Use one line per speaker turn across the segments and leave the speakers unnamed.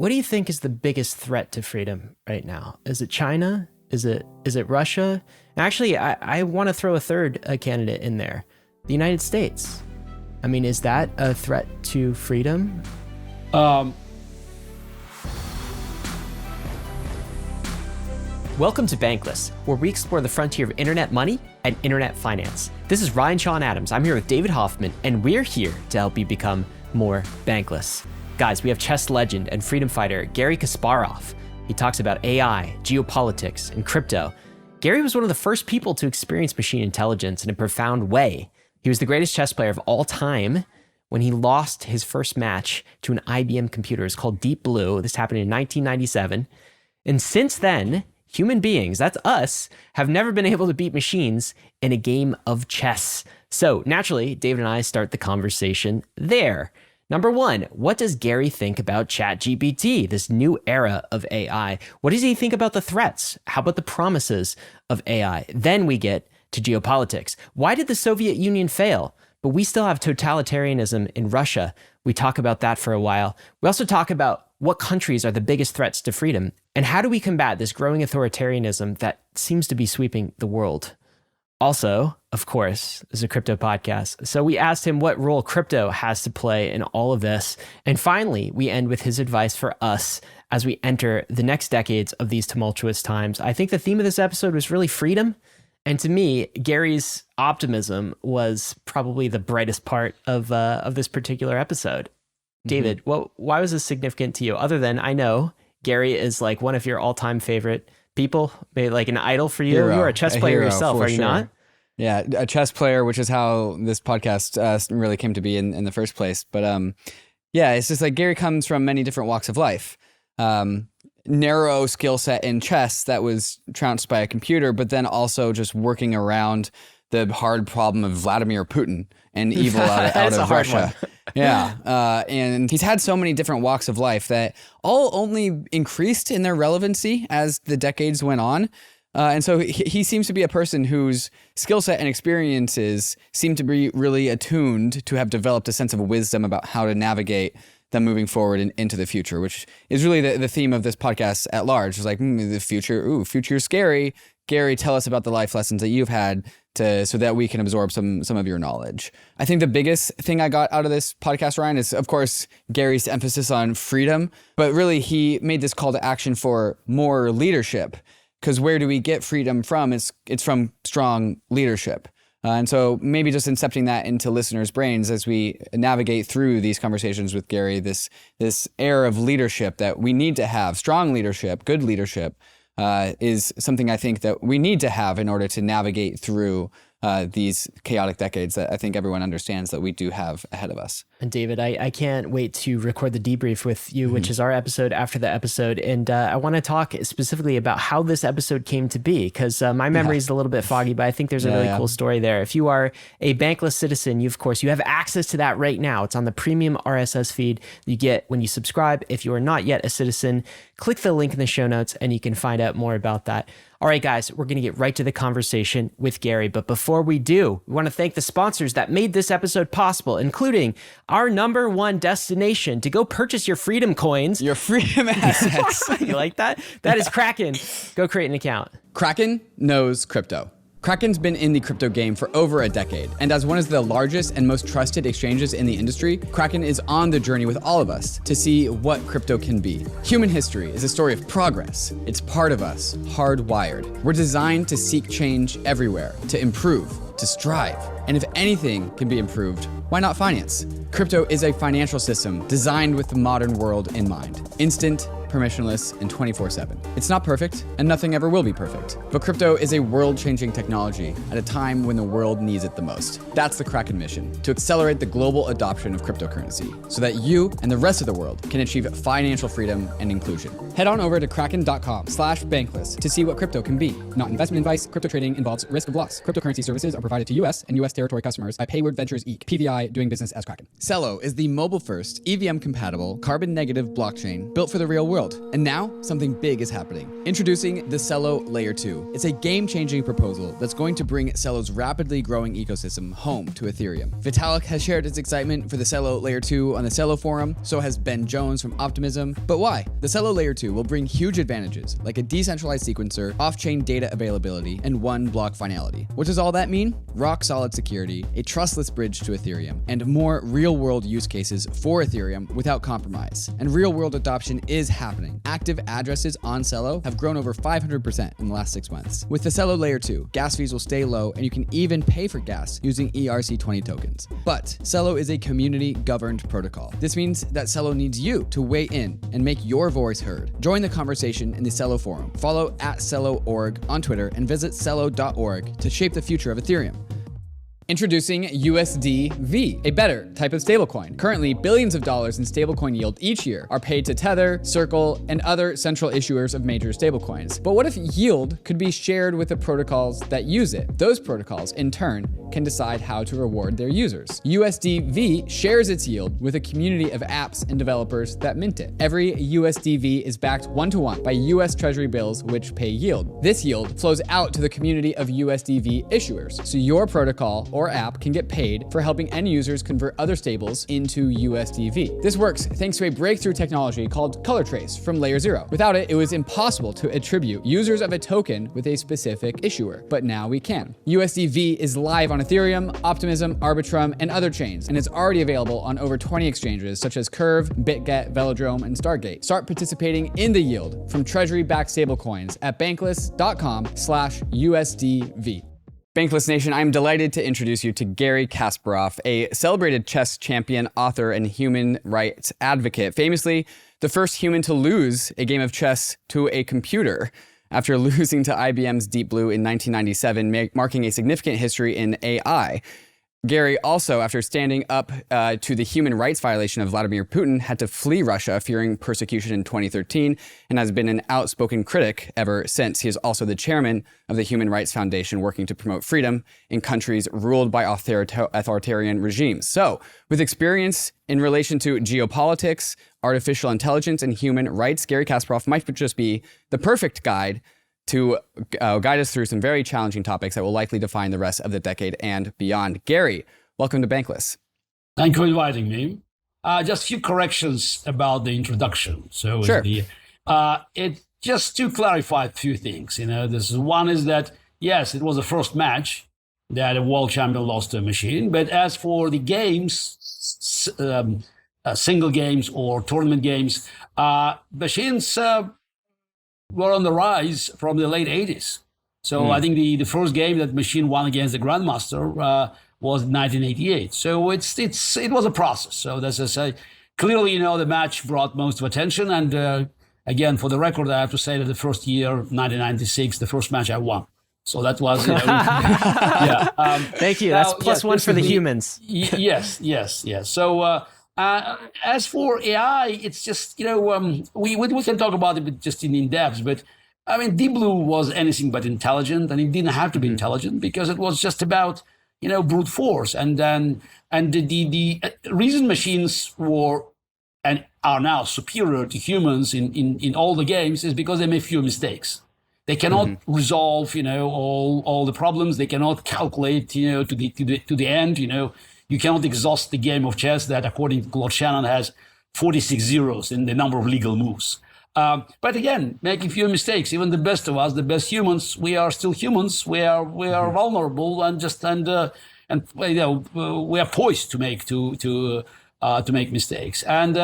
what do you think is the biggest threat to freedom right now? Is it China? Is it Russia? Actually, I want to throw a third candidate in there, the United States. I mean, is that a threat to freedom? Welcome to Bankless, where we explore the frontier of internet money and internet finance. This is Ryan Sean Adams. I'm here with David Hoffman, and we're here to help you become more bankless. Guys, we have chess legend and freedom fighter Garry Kasparov. He talks about AI, geopolitics, and crypto. Garry was one of the first people to experience machine intelligence in a profound way. He was the greatest chess player of all time when he lost his first match to an IBM computer. It's called Deep Blue. This happened in 1997. And since then, human beings, that's us, have never been able to beat machines in a game of chess. So naturally, David and I start the conversation there. Number one, what does Garry think about ChatGPT, this new era of AI? What does he think about the threats? How about the promises of AI? Then we get to geopolitics. Why did the Soviet Union fail? But we still have totalitarianism in Russia. We talk about that for a while. We also talk about what countries are the biggest threats to freedom, and how do we combat this growing authoritarianism that seems to be sweeping the world? Also, of course, this is a crypto podcast, so we asked him what role crypto has to play in all of this. And finally, we end with his advice for us as we enter the next decades of these tumultuous times. I think the theme of this episode was really freedom. And to me, Garry's optimism was probably the brightest part of this particular episode. David, why was this significant to you? Other than, I know Garry is like one of your all-time favorite people, maybe like an idol for you. You're a chess player yourself, are you not?
Yeah, a chess player, which is how this podcast really came to be in the first place. But yeah, it's just like Garry comes from many different walks of life. Narrow skill set in chess that was trounced by a computer, but then also just working around the hard problem of Vladimir Putin and evil out of Russia. Yeah. And he's had so many different walks of life that all only increased in their relevancy as the decades went on. And so he seems to be a person whose skill set and experiences seem to be really attuned to have developed a sense of wisdom about how to navigate them moving forward into the future, which is really the theme of this podcast at large. It's like, the future, future's scary. Garry, tell us about the life lessons that you've had so that we can absorb some of your knowledge. I think the biggest thing I got out of this podcast, Ryan, is of course Garry's emphasis on freedom, but really he made this call to action for more leadership. Because where do we get freedom from? It's from strong leadership. And so maybe just incepting that into listeners' brains as we navigate through these conversations with Garry, this air of leadership that we need to have, strong leadership, good leadership, is something I think that we need to have in order to navigate through these chaotic decades that I think everyone understands that we do have ahead of us.
And David, I can't wait to record the debrief with you, which is our episode after the episode. And I want to talk specifically about how this episode came to be, because my memory is a little bit foggy, but I think there's a really cool story there. If you are a Bankless citizen, you have access to that right now. It's on the premium RSS feed you get when you subscribe. If you are not yet a citizen, click the link in the show notes and you can find out more about that. All right, guys, we're going to get right to the conversation with Garry. But before we do, we want to thank the sponsors that made this episode possible, including our number one destination to go purchase your freedom coins.
Your freedom assets.
You like that? That is KRAKEN. Go create an account.
KRAKEN knows crypto. KRAKEN's been in the crypto game for over a decade, and as one of the largest and most trusted exchanges in the industry, KRAKEN is on the journey with all of us to see what crypto can be. Human history is a story of progress. It's part of us, hardwired. We're designed to seek change everywhere, to improve, to strive. And if anything can be improved, why not finance? Crypto is a financial system designed with the modern world in mind. Instant, permissionless, and 24/7. It's not perfect, and nothing ever will be perfect. But crypto is a world-changing technology at a time when the world needs it the most. That's the KRAKEN mission, to accelerate the global adoption of cryptocurrency, so that you and the rest of the world can achieve financial freedom and inclusion. Head on over to kraken.com/bankless to see what crypto can be. Not investment advice. Crypto trading involves risk of loss. Cryptocurrency services are provided to U.S. and U.S. territory customers by Payward Ventures Inc., PVI, doing business as KRAKEN. Celo is the mobile-first, EVM-compatible, carbon-negative blockchain built for the real world. And now, something big is happening. Introducing the Celo Layer 2. It's a game-changing proposal that's going to bring Celo's rapidly growing ecosystem home to Ethereum. Vitalik has shared his excitement for the Celo Layer 2 on the Celo forum, so has Ben Jones from Optimism. But why? The Celo Layer 2 will bring huge advantages, like a decentralized sequencer, off-chain data availability, and one block finality. What does all that mean? Rock-solid security, a trustless bridge to Ethereum, and more real-world use cases for Ethereum without compromise. And real-world adoption is happening. Active addresses on Celo have grown over 500% in the last 6 months. With the Celo Layer 2, gas fees will stay low, and you can even pay for gas using ERC20 tokens. But Celo is a community-governed protocol. This means that Celo needs you to weigh in and make your voice heard. Join the conversation in the Celo forum. Follow @Celo.org on Twitter and visit Celo.org to shape the future of Ethereum. Introducing USDV, a better type of stablecoin. Currently, billions of dollars in stablecoin yield each year are paid to Tether, Circle, and other central issuers of major stablecoins. But what if yield could be shared with the protocols that use it? Those protocols, in turn, can decide how to reward their users. USDV shares its yield with a community of apps and developers that mint it. Every USDV is backed one-to-one by US Treasury bills which pay yield. This yield flows out to the community of USDV issuers, so your protocol or app can get paid for helping end users convert other stables into USDV. This works thanks to a breakthrough technology called color trace from Layer 0. Without it, it was impossible to attribute users of a token with a specific issuer, but now we can. USDV is live on Ethereum, Optimism, Arbitrum, and other chains, and it's already available on over 20 exchanges such as Curve, BitGet, Velodrome, and Stargate. Start participating in the yield from treasury-backed stablecoins at bankless.com/USDV. Bankless Nation, I'm delighted to introduce you to Garry Kasparov, a celebrated chess champion, author, and human rights advocate, famously the first human to lose a game of chess to a computer after losing to IBM's Deep Blue in 1997, marking a significant history in AI. Garry also, after standing up to the human rights violation of Vladimir Putin, had to flee Russia, fearing persecution in 2013, and has been an outspoken critic ever since. He is also the chairman of the Human Rights Foundation, working to promote freedom in countries ruled by authoritarian regimes. So, with experience in relation to geopolitics, artificial intelligence, and human rights, Garry Kasparov might just be the perfect guide to guide us through some very challenging topics that will likely define the rest of the decade and beyond. Garry, welcome to Bankless.
Thank you for inviting me. Just a few corrections about the introduction. So
sure.
Just to clarify a few things. One is that, yes, it was the first match that a world champion lost to a machine. But as for the games, single games or tournament games, machines were on the rise from the late 80s. So I think the first game that machine won against the Grandmaster was 1988. So it was a process. So that's I say. Clearly, the match brought most of attention. And again, for the record, I have to say that the first year, 1996, the first match I won. So that was,
yeah. Thank you. That's +1 for the humans.
Yes. So as for AI, it's just, we can talk about it just in depth, but I mean, Deep Blue was anything but intelligent, and it didn't have to be intelligent because it was just about, brute force. And the reason machines were and are now superior to humans in all the games is because they make few mistakes. They cannot resolve, all the problems. They cannot calculate, to the end, You cannot exhaust the game of chess that, according to Claude Shannon, has 46 zeros in the number of legal moves. But again, making few mistakes. Even the best of us, the best humans, we are still humans. We are vulnerable and we are poised to make mistakes. And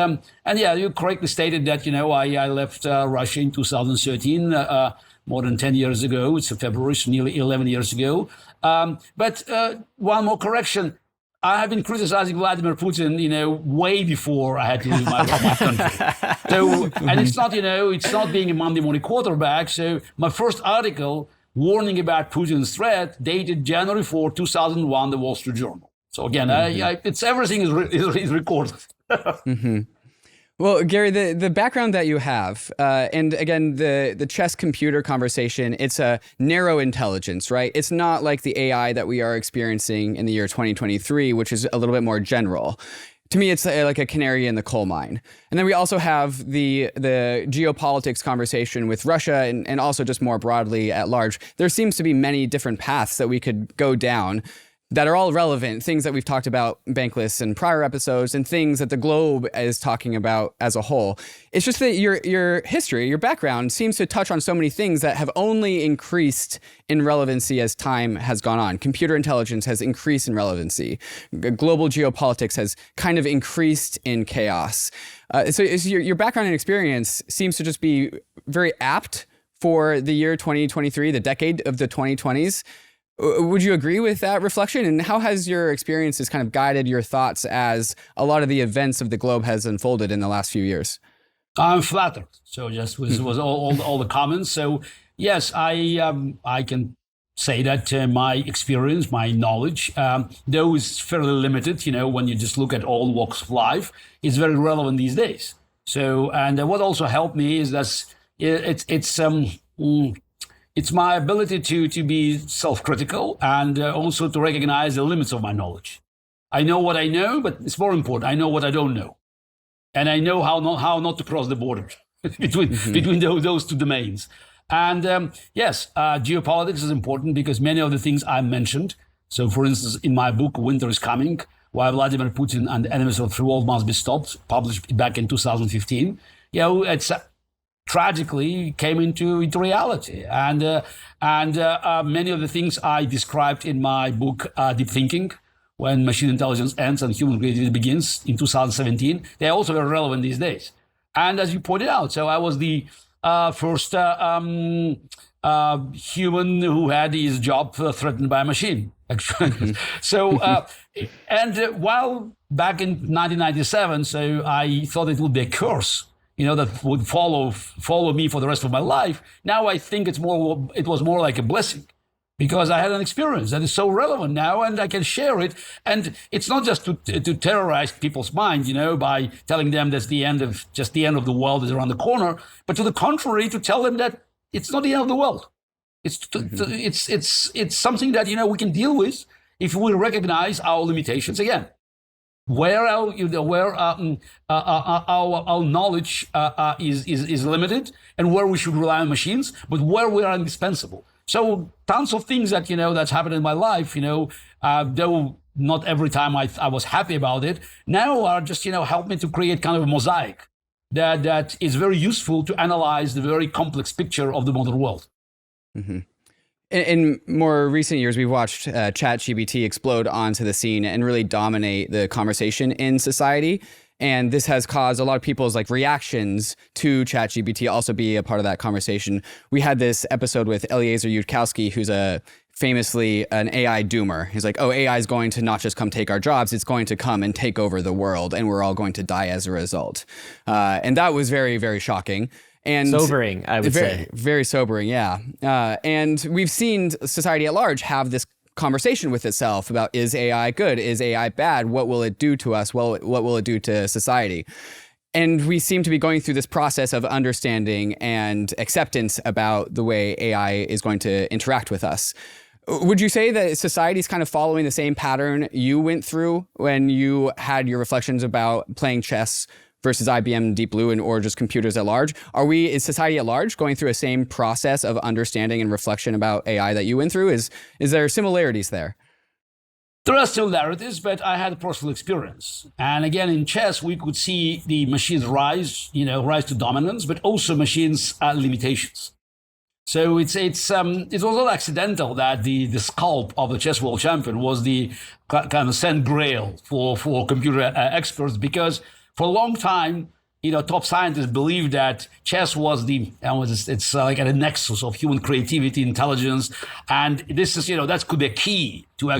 yeah, you correctly stated that I left Russia in 2013, more than 10 years ago. It's February, so nearly 11 years ago. But one more correction. I have been criticizing Vladimir Putin, way before I had to leave my country. So, and it's not being a Monday morning quarterback. So my first article warning about Putin's threat dated January 4, 2001, the Wall Street Journal. So again, it's everything is recorded.
Well, Garry, the background that you have, and again, the chess computer conversation, it's a narrow intelligence, right? It's not like the AI that we are experiencing in the year 2023, which is a little bit more general. to me, it's like a canary in the coal mine. And then we also have the geopolitics conversation with Russia and also just more broadly at large. There seems to be many different paths that we could go down that are all relevant, things that we've talked about Bankless in prior episodes and things that the globe is talking about as a whole. It's just that your history, your background seems to touch on so many things that have only increased in relevancy as time has gone on. Computer intelligence has increased in relevancy. Global geopolitics has kind of increased in chaos. So your background and experience seems to just be very apt for the year 2023, the decade of the 2020s. Would you agree with that reflection? And how has your experiences kind of guided your thoughts as a lot of the events of the globe has unfolded in the last few years?
I'm flattered. So just was all the comments. So yes, I can say that my experience, my knowledge, though is fairly limited, when you just look at all walks of life, is very relevant these days. So, and what also helped me is that it's my ability to be self-critical and also to recognize the limits of my knowledge. I know what I know, but it's more important. I know what I don't know. And I know how not to cross the border between those two domains. And yes, geopolitics is important because many of the things I mentioned. So for instance, in my book, Winter is Coming, Why Vladimir Putin and the Enemies of the World Must Be Stopped, published back in 2015, it's tragically came into reality. And many of the things I described in my book, Deep Thinking, When Machine Intelligence Ends and Human Creativity Begins in 2017, they're also very relevant these days. And as you pointed out, so I was the first human who had his job threatened by a machine, actually. So, and while back in 1997, so I thought it would be a curse, that would follow me for the rest of my life. Now I think it was more like a blessing, because I had an experience that is so relevant now and I can share it. And it's not just to terrorize people's minds, by telling them that's the end of the world is around the corner, but to the contrary, to tell them that it's not the end of the world. It's something that, we can deal with if we recognize our limitations again. Where our knowledge is limited, and where we should rely on machines, but where we are indispensable. So tons of things that that's happened in my life, though not every time I was happy about it, now are just help me to create kind of a mosaic that is very useful to analyze the very complex picture of the modern world.
Mm-hmm. In more recent years, we've watched ChatGPT explode onto the scene and really dominate the conversation in society. And this has caused a lot of people's reactions to ChatGPT also be a part of that conversation. We had this episode with Eliezer Yudkowsky, who's famously an AI doomer. He's like, oh, AI is going to not just come take our jobs, it's going to come and take over the world, and we're all going to die as a result. And that was very, very shocking. And
sobering, I would say.
Very sobering, yeah. And we've seen society at large have this conversation with itself about, is AI good? Is AI bad? What will it do to us? What will it do to society? And we seem to be going through this process of understanding and acceptance about the way AI is going to interact with us. Would you say that society is kind of following the same pattern you went through when you had your reflections about playing chess versus IBM Deep Blue or just computers at large? Is society at large going through the same process of understanding and reflection about AI that you went through? Is there similarities there?
There are similarities, but I had a personal experience. And again, in chess, we could see the machines rise to dominance, but also machines' limitations. So it was not accidental that the scalp of the chess world champion was the kind of Saint Grail for computer experts, because for a long time, top scientists believed that chess was it's like at a nexus of human creativity, intelligence, and this is that could be a key to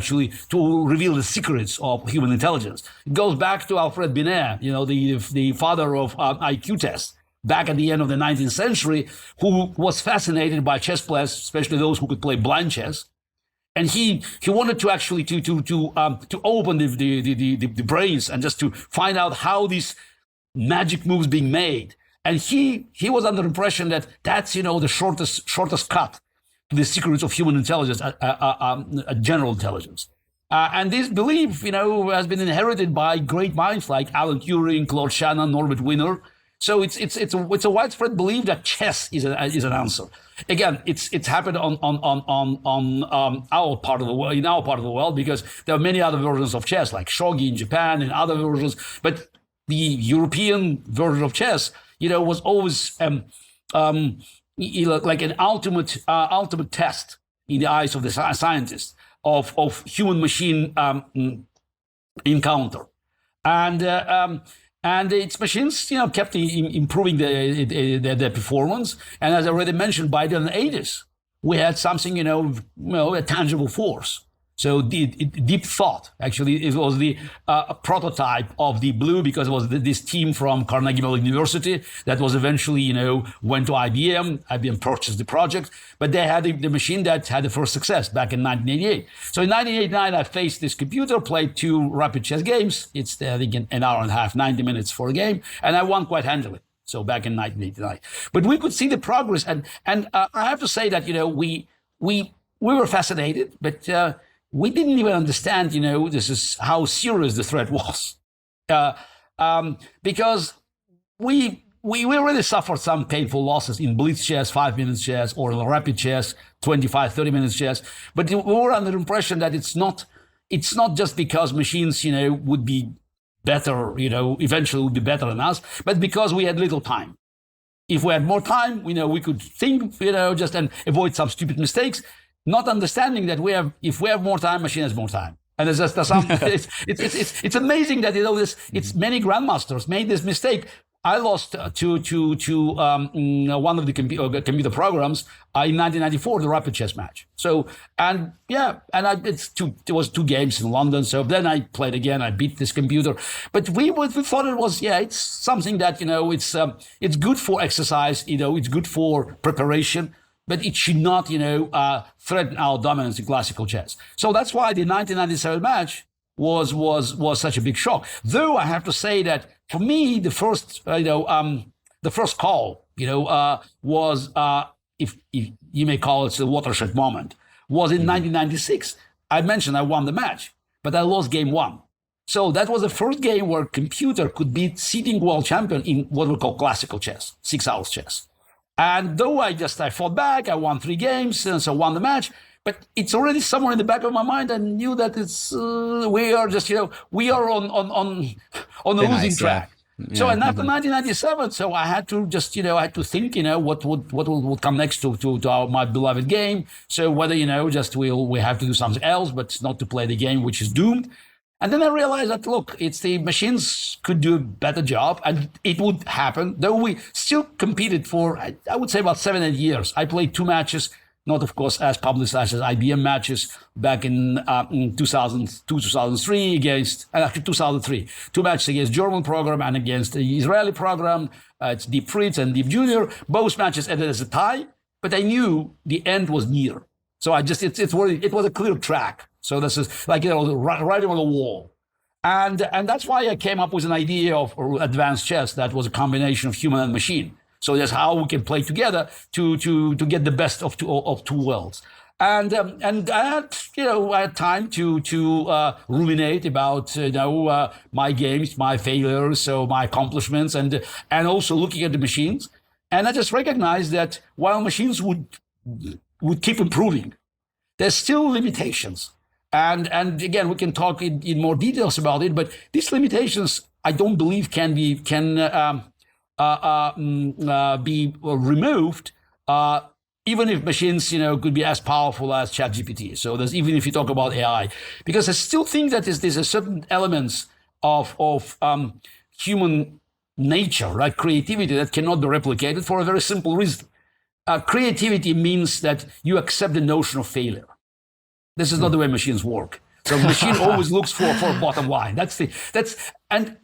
reveal the secrets of human intelligence. It goes back to Alfred Binet, the father of IQ tests, back at the end of the 19th century, who was fascinated by chess players, especially those who could play blind chess. And he wanted to actually to open the brains and just to find out how these magic moves being made. And he was under the impression that that's the shortest cut to the secrets of human intelligence, general intelligence. And this belief, has been inherited by great minds like Alan Turing, Claude Shannon, Norbert Wiener. So it's a widespread belief that chess is an answer. Again, it's happened on our part of the world, in our part of the world, because there are many other versions of chess, like shogi in Japan and other versions. But the European version of chess, was always like an ultimate test in the eyes of the scientists of human-machine encounter, and its machines, kept improving their performance. And as I already mentioned, by the 80s, we had something, a tangible force. So deep thought, actually, it was the prototype of Deep Blue, because it was this team from Carnegie Mellon University that was eventually, went to IBM. IBM purchased the project, but they had the machine that had the first success back in 1988. So in 1989, I faced this computer, played 2 rapid chess games. It's, I think, an hour and a half, 90 minutes for a game, and I won quite handily. So back in 1989, but we could see the progress, and I have to say that we were fascinated, but we didn't even understand, this is how serious the threat was, because we already suffered some painful losses in blitz chess, 5-minute chess, or rapid chess, 25, 30-minute chess. But we were under the impression that it's not just because machines, would be better, eventually would be better than us, but because we had little time. If we had more time, we could think, just and avoid some stupid mistakes, not understanding that if we have more time, machine has more time. And it's it's amazing that it's many grandmasters made this mistake. I lost to one of the computer programs in 1994, the rapid chess match. So it was 2 games in London. So then I played again. I beat this computer, but we thought it was it's something that it's good for exercise. It's good for preparation. But it should not, threaten our dominance in classical chess. So that's why the 1997 match was such a big shock. Though I have to say that for me, the first call, was if you may call it the watershed moment, was in 1996. I mentioned I won the match, but I lost game 1. So that was the first game where computer could beat seating world champion in what we call classical chess, 6 hours chess. And though I fought back, I won 3 games, and so won the match. But it's already somewhere in the back of my mind. I knew that we are on a losing track. Yeah. So and after 1997, so I had to think, what would come next to my beloved game. So whether we have to do something else, but not to play the game which is doomed. And then I realized that, look, it's the machines could do a better job, and it would happen. Though we still competed for, I would say, about 7-8 years. I played 2 matches, not, of course, as publicized as IBM matches back in 2002, 2003 actually 2003. 2 matches against German program and against the Israeli program. It's Deep Fritz and Deep Junior. Both matches ended as a tie, but I knew the end was near. So it was a clear track. So this is like, right on the wall. And that's why I came up with an idea of advanced chess that was a combination of human and machine. So that's how we can play together to get the best of two worlds. And I had time to ruminate about my games, my failures, so my accomplishments, and also looking at the machines. And I just recognized that while machines would keep improving, there's still limitations. And again, we can talk in more details about it, but these limitations, I don't believe can be removed, even if machines, could be as powerful as ChatGPT. So even if you talk about AI, because I still think that there's a certain elements of human nature, right? Creativity that cannot be replicated for a very simple reason. Creativity means that you accept the notion of failure. This is not the way machines work. So the machine always looks for a bottom line. And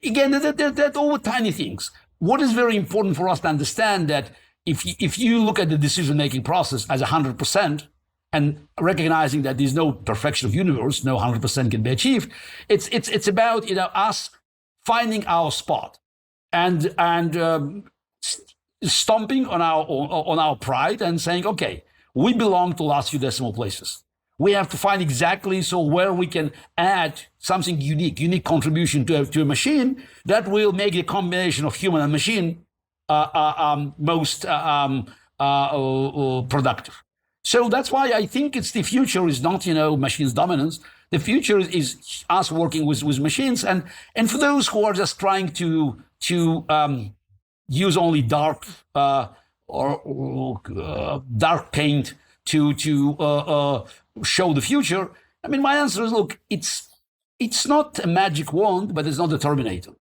again, they're all tiny things. What is very important for us to understand that if you look at the decision-making process as 100% and recognizing that there's no perfection of universe, no 100% can be achieved, it's about us finding our spot and stomping on our pride and saying, okay, we belong to last few decimal places. We have to find exactly where we can add something unique contribution to a machine that will make the combination of human and machine most productive. So that's why I think the future is not, machines dominance. The future is us working with machines, and for those who are just trying to use only dark dark paint to show the future. I mean, my answer is, look, it's not a magic wand, but it's not the Terminator.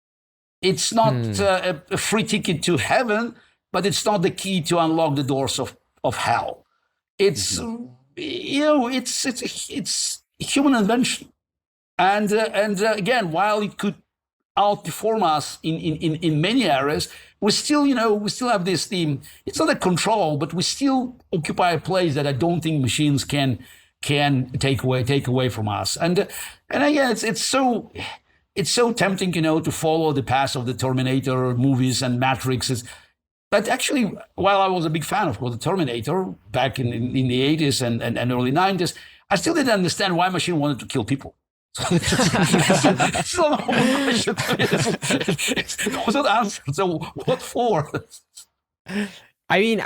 It's not a free ticket to heaven, but it's not the key to unlock the doors of hell. It's it's human invention, and again, while it could outperform us in many areas, we still have this theme. It's not a control, but we still occupy a place that I don't think machines can take away from us. And again, it's so tempting, to follow the path of the Terminator movies and Matrix. But actually, while I was a big fan of the Terminator back in the 80s and early 90s, I still didn't understand why machine wanted to kill people. It's not a whole question. It wasn't answered. So what for?
I mean,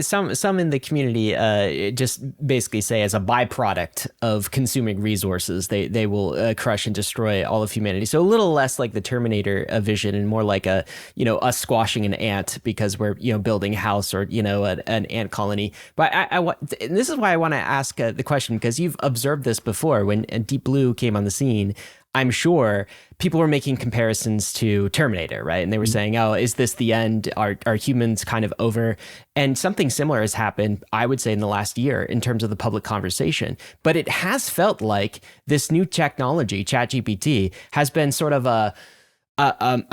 some in the community just basically say, as a byproduct of consuming resources, they will crush and destroy all of humanity. So a little less like the Terminator vision, and more like us squashing an ant because we're building a house, or an ant colony. But this is why I want to ask the question, because you've observed this before when Deep Blue came on the scene. I'm sure people were making comparisons to Terminator, right? And they were saying, oh, is this the end? Are humans kind of over? And something similar has happened, I would say, in the last year in terms of the public conversation. But it has felt like this new technology, ChatGPT, has been sort of a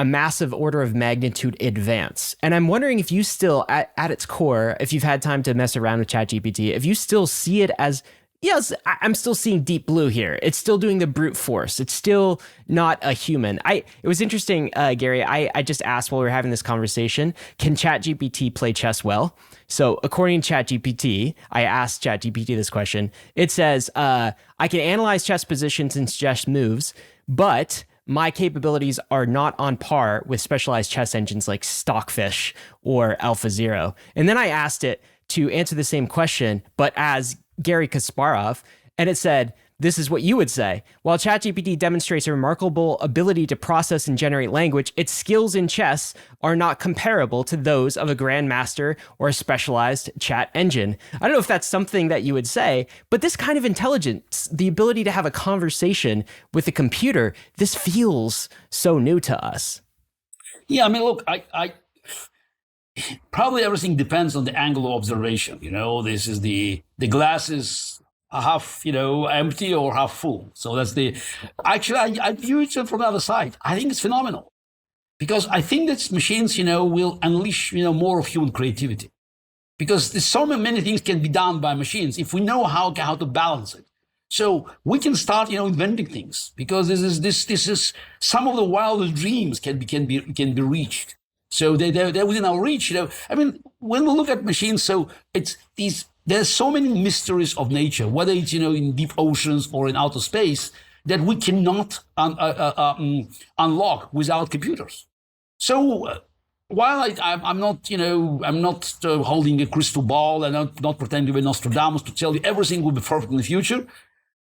massive order of magnitude advance. And I'm wondering if you still, at its core, if you've had time to mess around with ChatGPT, if you still see it as, yes, I'm still seeing Deep Blue here. It's still doing the brute force. It's still not a human. It was interesting, Garry, I just asked while we were having this conversation, can ChatGPT play chess well? So according to ChatGPT, I asked ChatGPT this question. It says, I can analyze chess positions and chess moves, but my capabilities are not on par with specialized chess engines like Stockfish or AlphaZero. And then I asked it to answer the same question, but as Garry Kasparov, and it said, this is what you would say. While ChatGPT demonstrates a remarkable ability to process and generate language, its skills in chess are not comparable to those of a grandmaster or a specialized chat engine. I don't know if that's something that you would say, but this kind of intelligence, the ability to have a conversation with a computer, this feels so new to us.
Yeah, I mean, look, I probably everything depends on the angle of observation. This is the glass is half, empty or half full. So that's actually, I view it from the other side. I think it's phenomenal, because I think that machines, will unleash, more of human creativity, because there's so many things can be done by machines if we know how to balance it. So we can start, inventing things, because this is some of the wildest dreams can be reached. So they're within our reach. I mean, when we look at machines, so there's so many mysteries of nature, whether it's in deep oceans or in outer space, that we cannot unlock without computers. So while I'm not holding a crystal ball, and not pretending to be Nostradamus to tell you everything will be perfect in the future,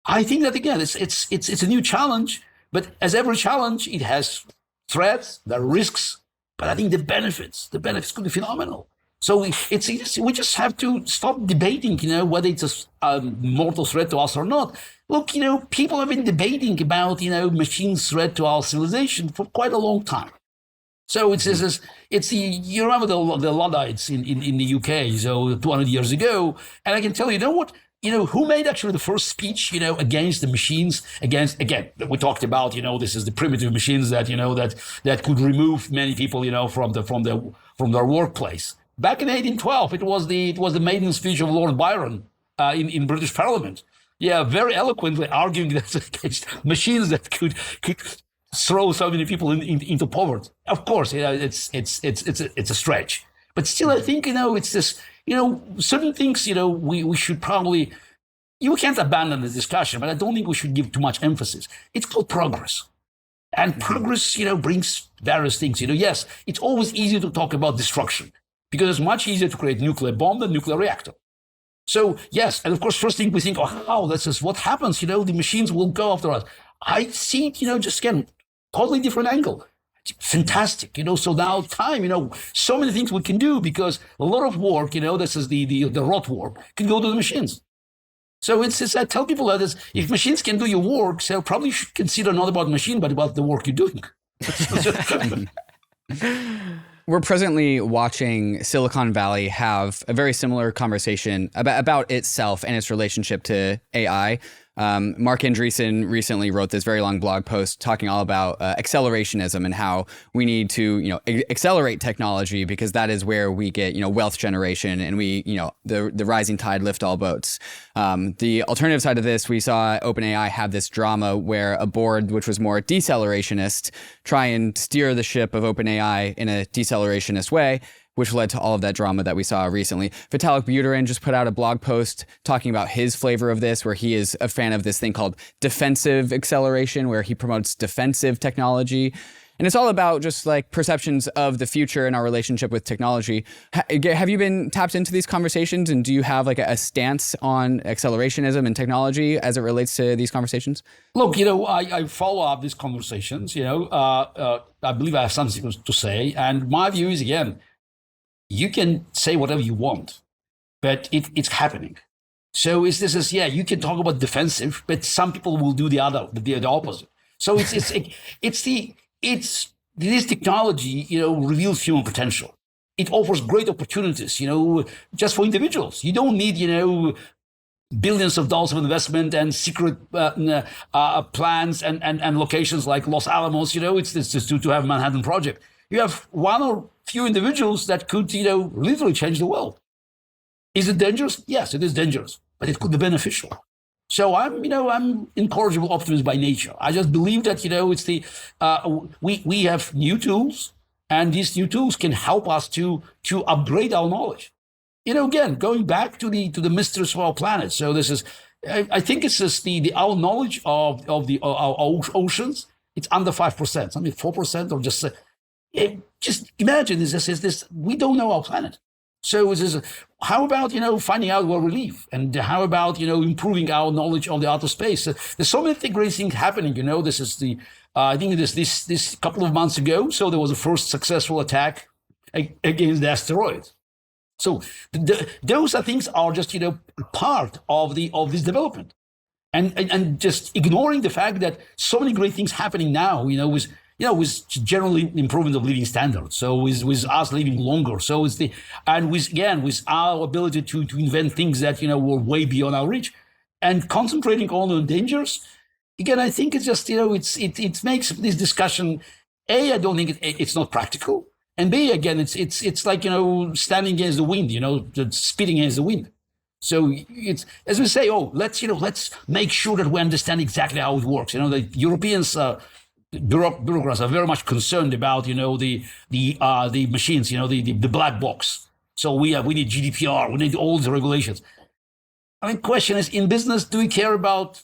I think that again it's a new challenge. But as every challenge, it has threats, there are risks. But I think the benefits could be phenomenal. So we just have to stop debating, whether it's a mortal threat to us or not. Look, people have been debating about, machines' threat to our civilization for quite a long time. So you remember the Luddites in the UK, so 200 years ago, and I can tell you, what? Who made actually the first speech, against the machines, again, we talked about, this is the primitive machines that, that could remove many people, from their workplace. Back in 1812, it was the maiden speech of Lord Byron in British Parliament. Yeah, very eloquently arguing that against machines that could throw so many people into poverty. Of course, it's a stretch, but still, I think, it's this. Certain things, we should probably you can't abandon the discussion, but I don't think we should give too much emphasis. It's called progress. And progress, brings various things. Yes, it's always easier to talk about destruction because it's much easier to create nuclear bomb than nuclear reactor. So yes, and of course, first thing we think, this is what happens. The machines will go after us. I see it, just again, totally different angle. Fantastic, so now time, so many things we can do because a lot of work, this is the rot work, can go to the machines. So I tell people that if machines can do your work, so probably should consider not about machine, but about the work you're doing.
We're presently watching Silicon Valley have a very similar conversation about itself and its relationship to AI. Mark Andreessen recently wrote this very long blog post talking all about accelerationism and how we need to, accelerate technology because that is where we get, wealth generation and we, the rising tide lift all boats. The alternative side of this, we saw OpenAI have this drama where a board, which was more decelerationist, try and steer the ship of OpenAI in a decelerationist way, which led to all of that drama that we saw recently. Vitalik Buterin just put out a blog post talking about his flavor of this, where he is a fan of this thing called defensive acceleration, where he promotes defensive technology. And it's all about just like perceptions of the future and our relationship with technology. Have you been tapped into these conversations, and do you have like a stance on accelerationism and technology as it relates to these conversations?
Look, I follow up these conversations, I believe I have something to say. And my view is, again, you can say whatever you want, but it's happening. So you can talk about defensive, but some people will do the opposite. So this technology, reveals human potential. It offers great opportunities, just for individuals. You don't need, billions of dollars of investment and secret plans and locations like Los Alamos. It's just to have a Manhattan Project. You have one or few individuals that could, literally change the world. Is it dangerous? Yes, it is dangerous, but it could be beneficial. So I'm incorrigible optimist by nature. I just believe that, we have new tools, and these new tools can help us to upgrade our knowledge. Again, going back to the mysteries of our planet. So I think it's just our knowledge of our oceans. It's under 5%, something 4%, or just imagine this. We don't know our planet. So how about, finding out where we live? And how about, improving our knowledge of the outer space? There's so many great things happening. I think this couple of months ago, so there was a first successful attack against the asteroid. So those things are just, part of this development. And just ignoring the fact that so many great things happening now, with generally improvement of living standards. So with us living longer. So with our ability to invent things that, were way beyond our reach, and concentrating on the dangers. Again, I think it's just, it makes this discussion, I don't think it's not practical. And B, again, it's like, standing against the wind, speeding against the wind. So it's, as we say, let's make sure that we understand exactly how it works. The Europeans, bureaucrats are very much concerned about, the machines, the black box. So we need GDPR, we need all the regulations. The question is, in business, do we care about,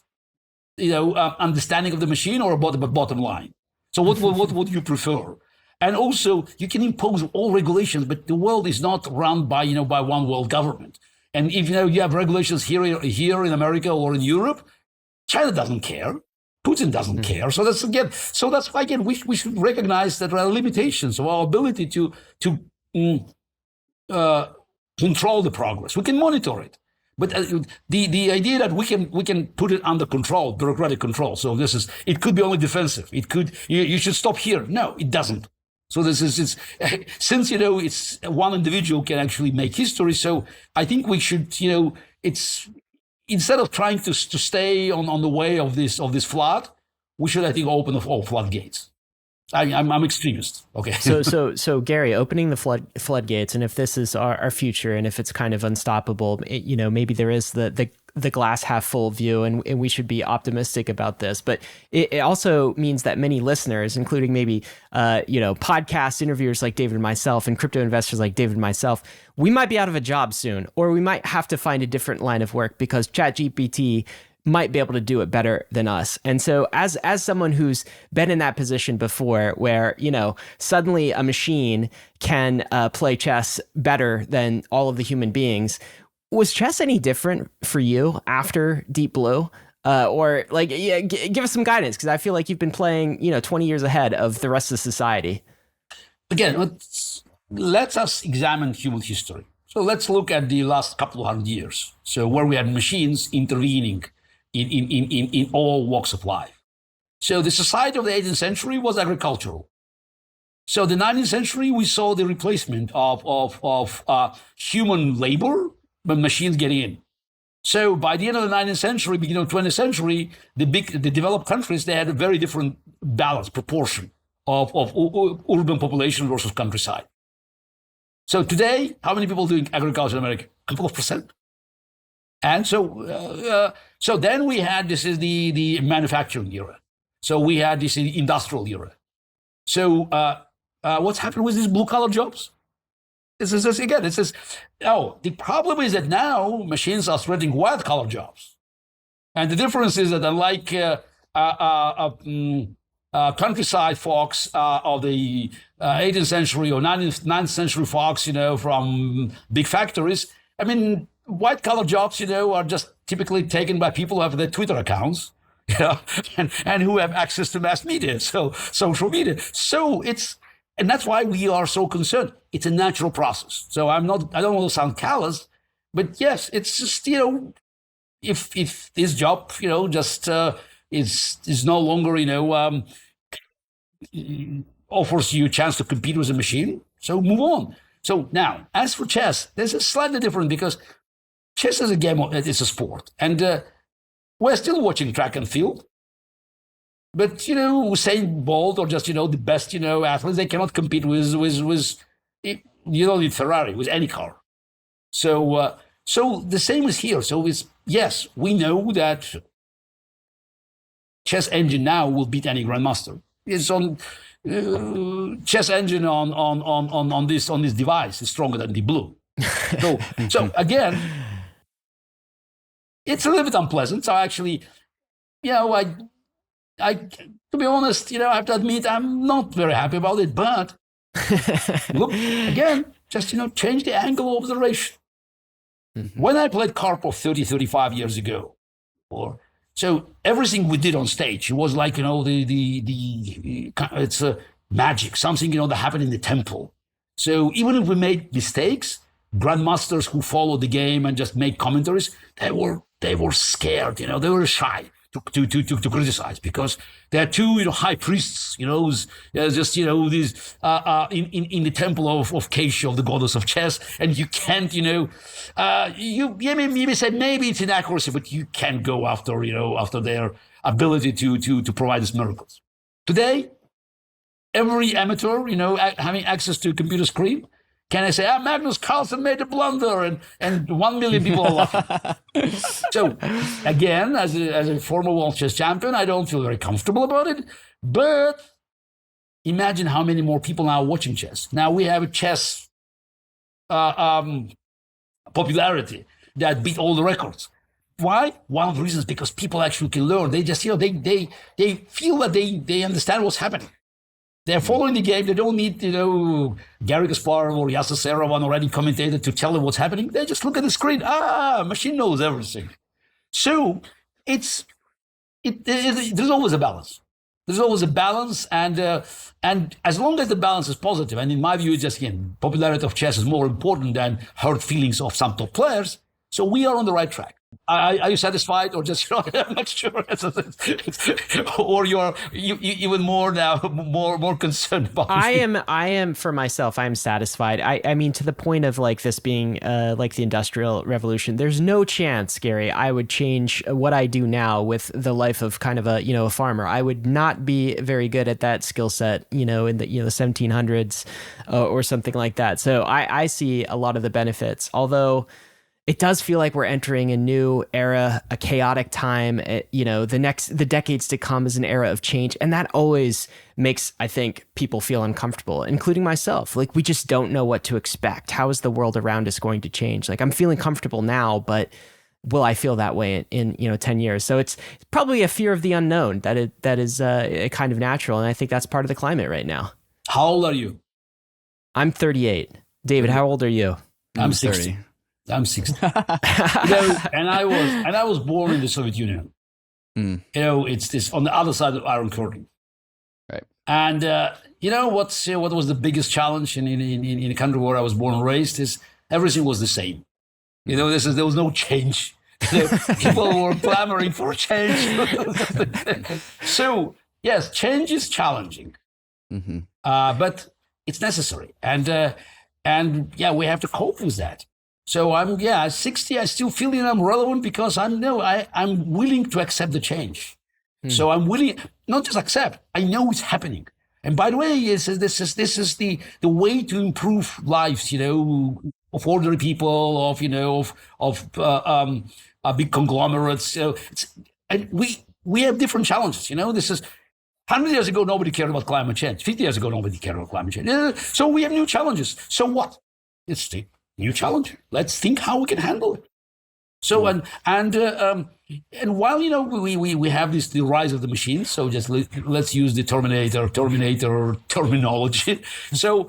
understanding of the machine or about the bottom line? So what would you prefer? And also, you can impose all regulations, but the world is not run by one world government. And if you have regulations here in America or in Europe, China doesn't care. Putin doesn't care. So that's why we should recognize that there are limitations of our ability to control the progress. We can monitor it, but the idea that we can put it under control, bureaucratic control. So it could be only defensive. It could you should stop here. No, it doesn't. So since it's one individual can actually make history. So I think we should it's. Instead of trying to stay on the way of this flood, we should, I think, open all floodgates. I'm extremist. Okay.
So Gary, opening the floodgates, and if this is our future, and if it's kind of unstoppable, maybe there is the glass half full view, and we should be optimistic about this. But it also means that many listeners, including maybe podcast interviewers like David and myself, and crypto investors like David and myself, we might be out of a job soon, or we might have to find a different line of work because ChatGPT might be able to do it better than us. And so as someone who's been in that position before where, suddenly a machine can play chess better than all of the human beings, was chess any different for you after Deep Blue? Give us some guidance, because I feel like you've been playing, 20 years ahead of the rest of society.
Again, let us examine human history. So let's look at the last couple of hundred years. So where we had machines intervening in all walks of life. So the society of the 18th century was agricultural. So the 19th century, we saw the replacement of human labor by machines getting in. So by the end of the 19th century, beginning of the 20th century, the developed countries, they had a very different balance, proportion of urban population versus countryside. So today, how many people doing agriculture in America? A couple of percent. And so then we had, this is the manufacturing era. So we had this industrial era. So what's happened with these blue-collar jobs? The problem is that now machines are threatening white-collar jobs. And the difference is that unlike countryside folks of the 18th century or 19th century folks, from big factories, white-collar jobs, are just typically taken by people who have their Twitter accounts, and who have access to mass media, so social media. And that's why we are so concerned. It's a natural process. So I don't want to sound callous, but yes, it's just, if this job, is no longer, offers you a chance to compete with a machine, so move on. So now, as for chess, there's a slightly different, because chess is a game, it's a sport. And we're still watching track and field. But, Usain Bolt or just, the best, athletes, they cannot compete with you don't need Ferrari, with any car. So the same is here. So yes, we know that chess engine now will beat any grandmaster. It's on chess engine on this device is stronger than the blue. So again, it's a little bit unpleasant. So actually, I to be honest, I have to admit I'm not very happy about it. But look again, just change the angle of observation. Mm-hmm. When I played Karpov 35 years ago, so everything we did on stage, it was like it's magic, something that happened in the temple. So even if we made mistakes, grandmasters who followed the game and just made commentaries, they were scared, they were shy to criticize, because there are two high priests, who's just these in the temple of Keisho, the goddess of chess, and you can't you may say maybe it's inaccuracy, but you can't go after their ability to provide us miracles. Today, every amateur having access to a computer screen, can I say, Magnus Carlsen made a blunder, and 1 million people are laughing? So, again, as a former world chess champion, I don't feel very comfortable about it. But imagine how many more people now are watching chess. Now we have a chess popularity that beat all the records. Why? One of the reasons, because people actually can learn. They just, they feel that they understand what's happening. They're following the game. They don't need, Garry Kasparov or Yasser Seirawan or any commentator to tell them what's happening. They just look at the screen. Machine knows everything. So there's always a balance. There's always a balance, and as long as the balance is positive, and in my view, it's just, again, popularity of chess is more important than hurt feelings of some top players. So we are on the right track. Are you satisfied, or just I'm not sure, or you're even more now more concerned about?
I am for myself. I am satisfied. I mean, to the point of like this being like the Industrial Revolution. There's no chance, Gary, I would change what I do now with the life of kind of a farmer. I would not be very good at that skill set, in the 1700s or something like that. So I see a lot of the benefits, although it does feel like we're entering a new era, a chaotic time. The decades to come is an era of change. And that always makes, I think, people feel uncomfortable, including myself. Like, we just don't know what to expect. How is the world around us going to change? Like, I'm feeling comfortable now, but will I feel that way in 10 years? So it's probably a fear of the unknown that is kind of natural. And I think that's part of the climate right now.
How old are you?
I'm 38. David, how old are you?
I'm 60. I'm 60. And I was born in the Soviet Union. It's this on the other side of Iron Curtain.
Right.
And what was the biggest challenge in a country where I was born and raised is everything was the same. There was no change. People were clamoring for change. So yes, change is challenging, but it's necessary, and we have to cope with that. So I'm 60. I still feel I'm relevant because I'm willing to accept the change. So I'm willing, not just accept. I know it's happening. And by the way, this is the way to improve lives. Of ordinary people, of big conglomerates. So and we have different challenges. This is 100 years ago nobody cared about climate change. 50 years ago nobody cared about climate change. So we have new challenges. So what? It's the new challenge. Let's think how we can handle it. So and while we have the rise of the machines. So just let's use the Terminator terminology. So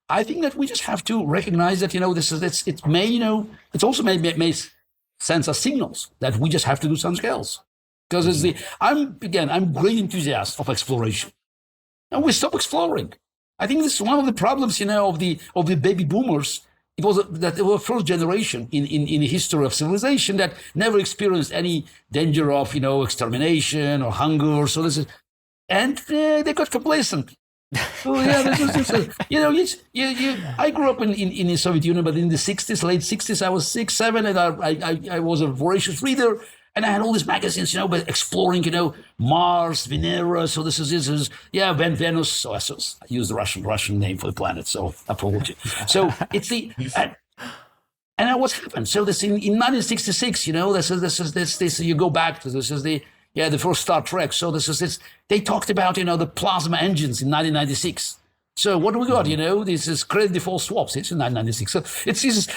I think that we just have to recognize that it's also may send us signals that we just have to do something else. Because I'm great enthusiast of exploration, and we stop exploring. I think this is one of the problems of the baby boomers. It was that they were first generation in the history of civilization that never experienced any danger of extermination or hunger. So and they got complacent. So I grew up in the Soviet Union, but in the late 60s, I was 6, 7, and I was a voracious reader. And I had all these magazines, but exploring, Mars, Venera. So this is Venus. So I used the Russian name for the planet. So apology. So it's and what's happened? So this in 1966, this you go back to this is the first Star Trek. So they talked about the plasma engines in 1996. So what do we got? This is credit default swaps. It's in 1996. So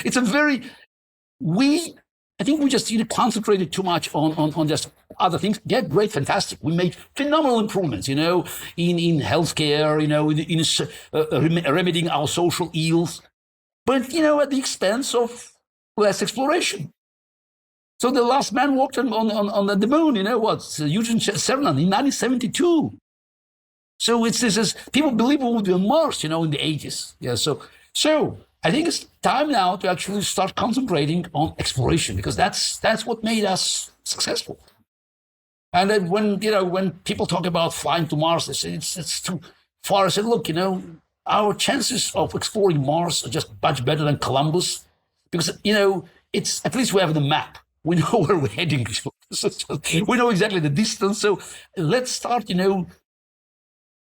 it's a very I think we just concentrated too much on just other things. Yeah, great, fantastic. We made phenomenal improvements, in healthcare, in remedying our social ills, but at the expense of less exploration. So the last man walked on the moon, Eugene Cernan in 1972. So it's this people believe we would be on Mars, in the 80s. Yeah, so I think it's time now to actually start concentrating on exploration, because that's what made us successful. And then when people talk about flying to Mars, they say it's too far. I said, look, our chances of exploring Mars are just much better than Columbus, because it's at least we have the map. We know where we're heading. We know exactly the distance. So let's start,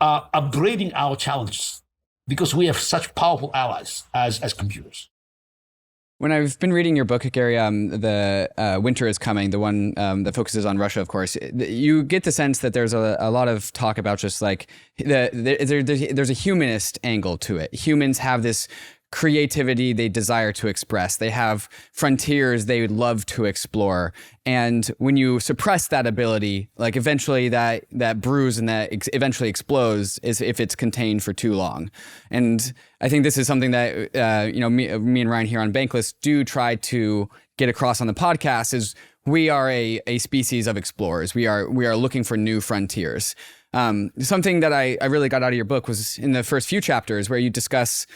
upgrading our challenges, because we have such powerful allies as computers.
When I've been reading your book, Gary, the Winter is Coming, the one that focuses on Russia, of course, you get the sense that there's a lot of talk about just like there's a humanist angle to it. Humans have this creativity they desire to express. They have frontiers they would love to explore. And when you suppress that ability, like eventually that bruise and that eventually explodes is if it's contained for too long. And I think this is something that, me and Ryan here on Bankless do try to get across on the podcast is we are a species of explorers. We are looking for new frontiers. Something that I really got out of your book was in the first few chapters where you discuss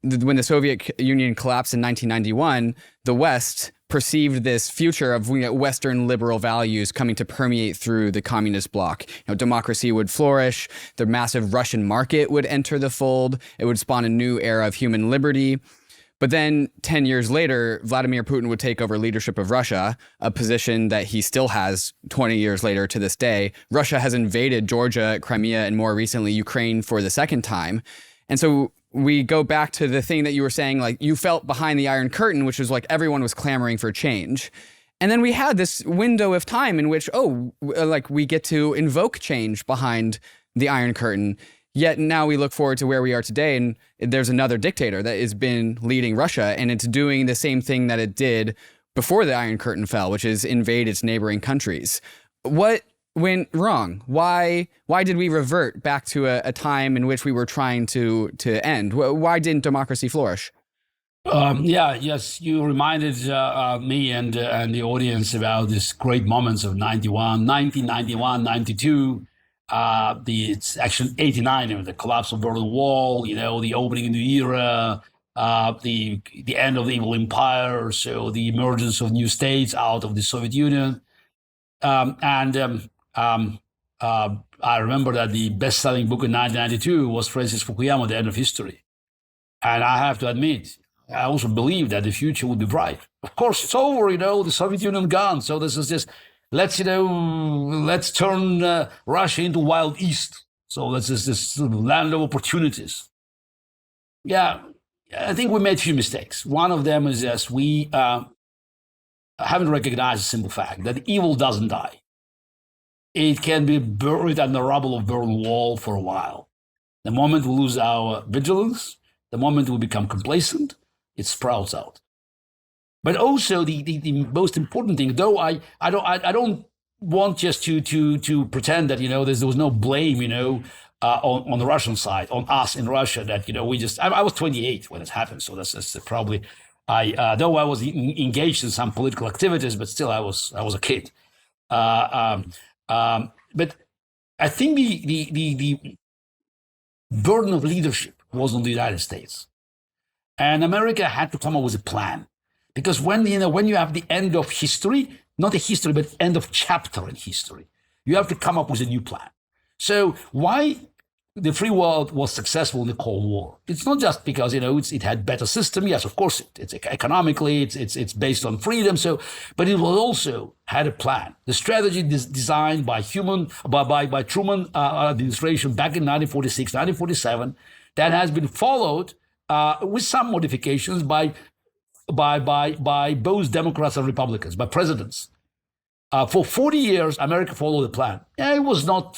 when the Soviet Union collapsed in 1991, the West perceived this future of Western liberal values coming to permeate through the communist bloc. Democracy would flourish, the massive Russian market would enter the fold, it would spawn a new era of human liberty. But then 10 years later, Vladimir Putin would take over leadership of Russia, a position that he still has 20 years later to this day. Russia has invaded Georgia, Crimea, and more recently Ukraine for the second time. And so we go back to the thing that you were saying, like you felt behind the Iron Curtain, which was like everyone was clamoring for change. And then we had this window of time in which, we get to invoke change behind the Iron Curtain. Yet now we look forward to where we are today, and there's another dictator that has been leading Russia, and it's doing the same thing that it did before the Iron Curtain fell, which is invade its neighboring countries. What went wrong? Why did we revert back to a time in which we were trying to end? Why didn't democracy flourish?
Yes, you reminded me and the audience about these great moments of 1991, 92. It's actually 89, the collapse of Berlin Wall, the opening of the era, the end of the evil empire, so the emergence of new states out of the Soviet Union. I remember that the best-selling book in 1992 was Francis Fukuyama, The End of History. And I have to admit, I also believe that the future would be bright. Of course, it's over, the Soviet Union gone. So this is just, let's turn Russia into Wild East. So that's just this land of opportunities. Yeah, I think we made a few mistakes. One of them is, yes, we haven't recognized a simple fact that evil doesn't die. It can be buried under the rubble of Berlin Wall for a while. The moment we lose our vigilance, the moment we become complacent, it sprouts out. But also the most important thing, though I don't want just to pretend that there was no blame on the Russian side, on us in Russia, that I was 28 when it happened, so that's probably though I was engaged in some political activities, but still I was a kid. But I think the burden of leadership was on the United States, and America had to come up with a plan. Because when you have the end of history, not a history, but end of chapter in history, you have to come up with a new plan. So why the free world was successful in the Cold War? It's not just because it had better system. Yes, of course, it's economically it's based on freedom. So, but it was also had a plan. The strategy designed by Truman administration back in 1946, 1947, that has been followed with some modifications by both Democrats and Republicans, by presidents. For 40 years, America followed the plan. Yeah, it was a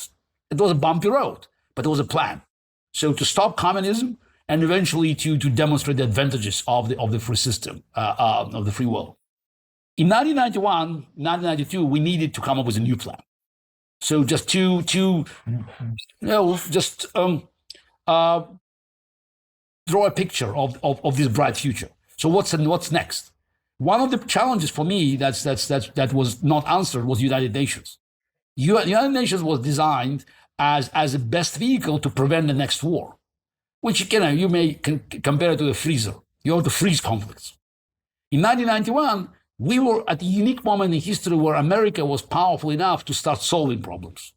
bumpy road, but it was a plan. So to stop communism and eventually to demonstrate the advantages of the free system, of the free world. In 1991, 1992, we needed to come up with a new plan. So just draw a picture of this bright future. So what's next? One of the challenges for me that was not answered was United Nations. United Nations was designed as a best vehicle to prevent the next war, which you may compare it to a freezer. You have to freeze conflicts. In 1991, we were at a unique moment in history where America was powerful enough to start solving problems.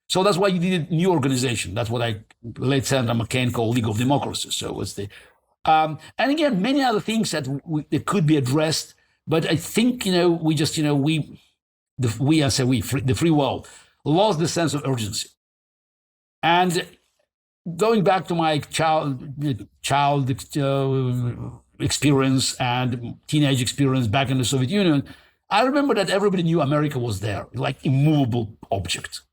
So that's why you needed a new organization. That's what late Senator McCain called League of Democracies. So it's the and again, many other things that could be addressed, but I think the free world lost the sense of urgency. And going back to my child experience and teenage experience back in the Soviet Union, I remember that everybody knew America was there, like immovable object.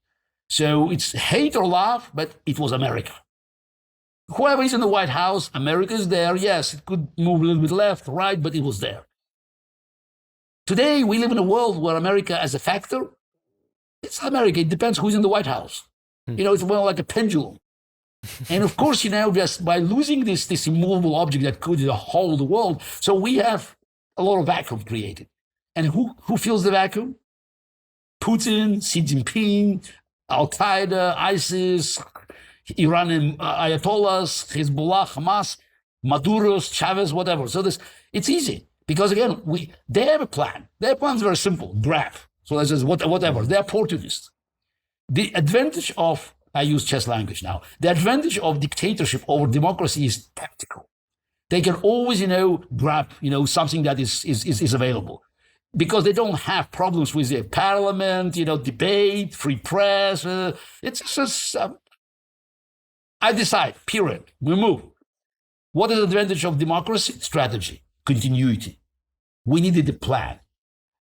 So it's hate or love, but it was America. Whoever is in the White House, America is there. Yes, it could move a little bit left, right, but it was there. Today, we live in a world where America as a factor, it's America. It depends who's in the White House. It's more like a pendulum. And of course, just by losing this immovable object that could hold the world, so we have a lot of vacuum created. And who fills the vacuum? Putin, Xi Jinping, Al-Qaeda, ISIS, Iranian Ayatollahs, Hezbollah, Hamas, Maduro's, Chavez, whatever. So it's easy. Because again, they have a plan. Their plan is very simple, grab. So that's just whatever. They're opportunists. The advantage of, I use chess language now, the advantage of dictatorship over democracy is tactical. They can always, grab, something that is available. Because they don't have problems with the parliament, debate, free press. It's just, I decide, period. We move. What is the advantage of democracy? Strategy, continuity. We needed a plan.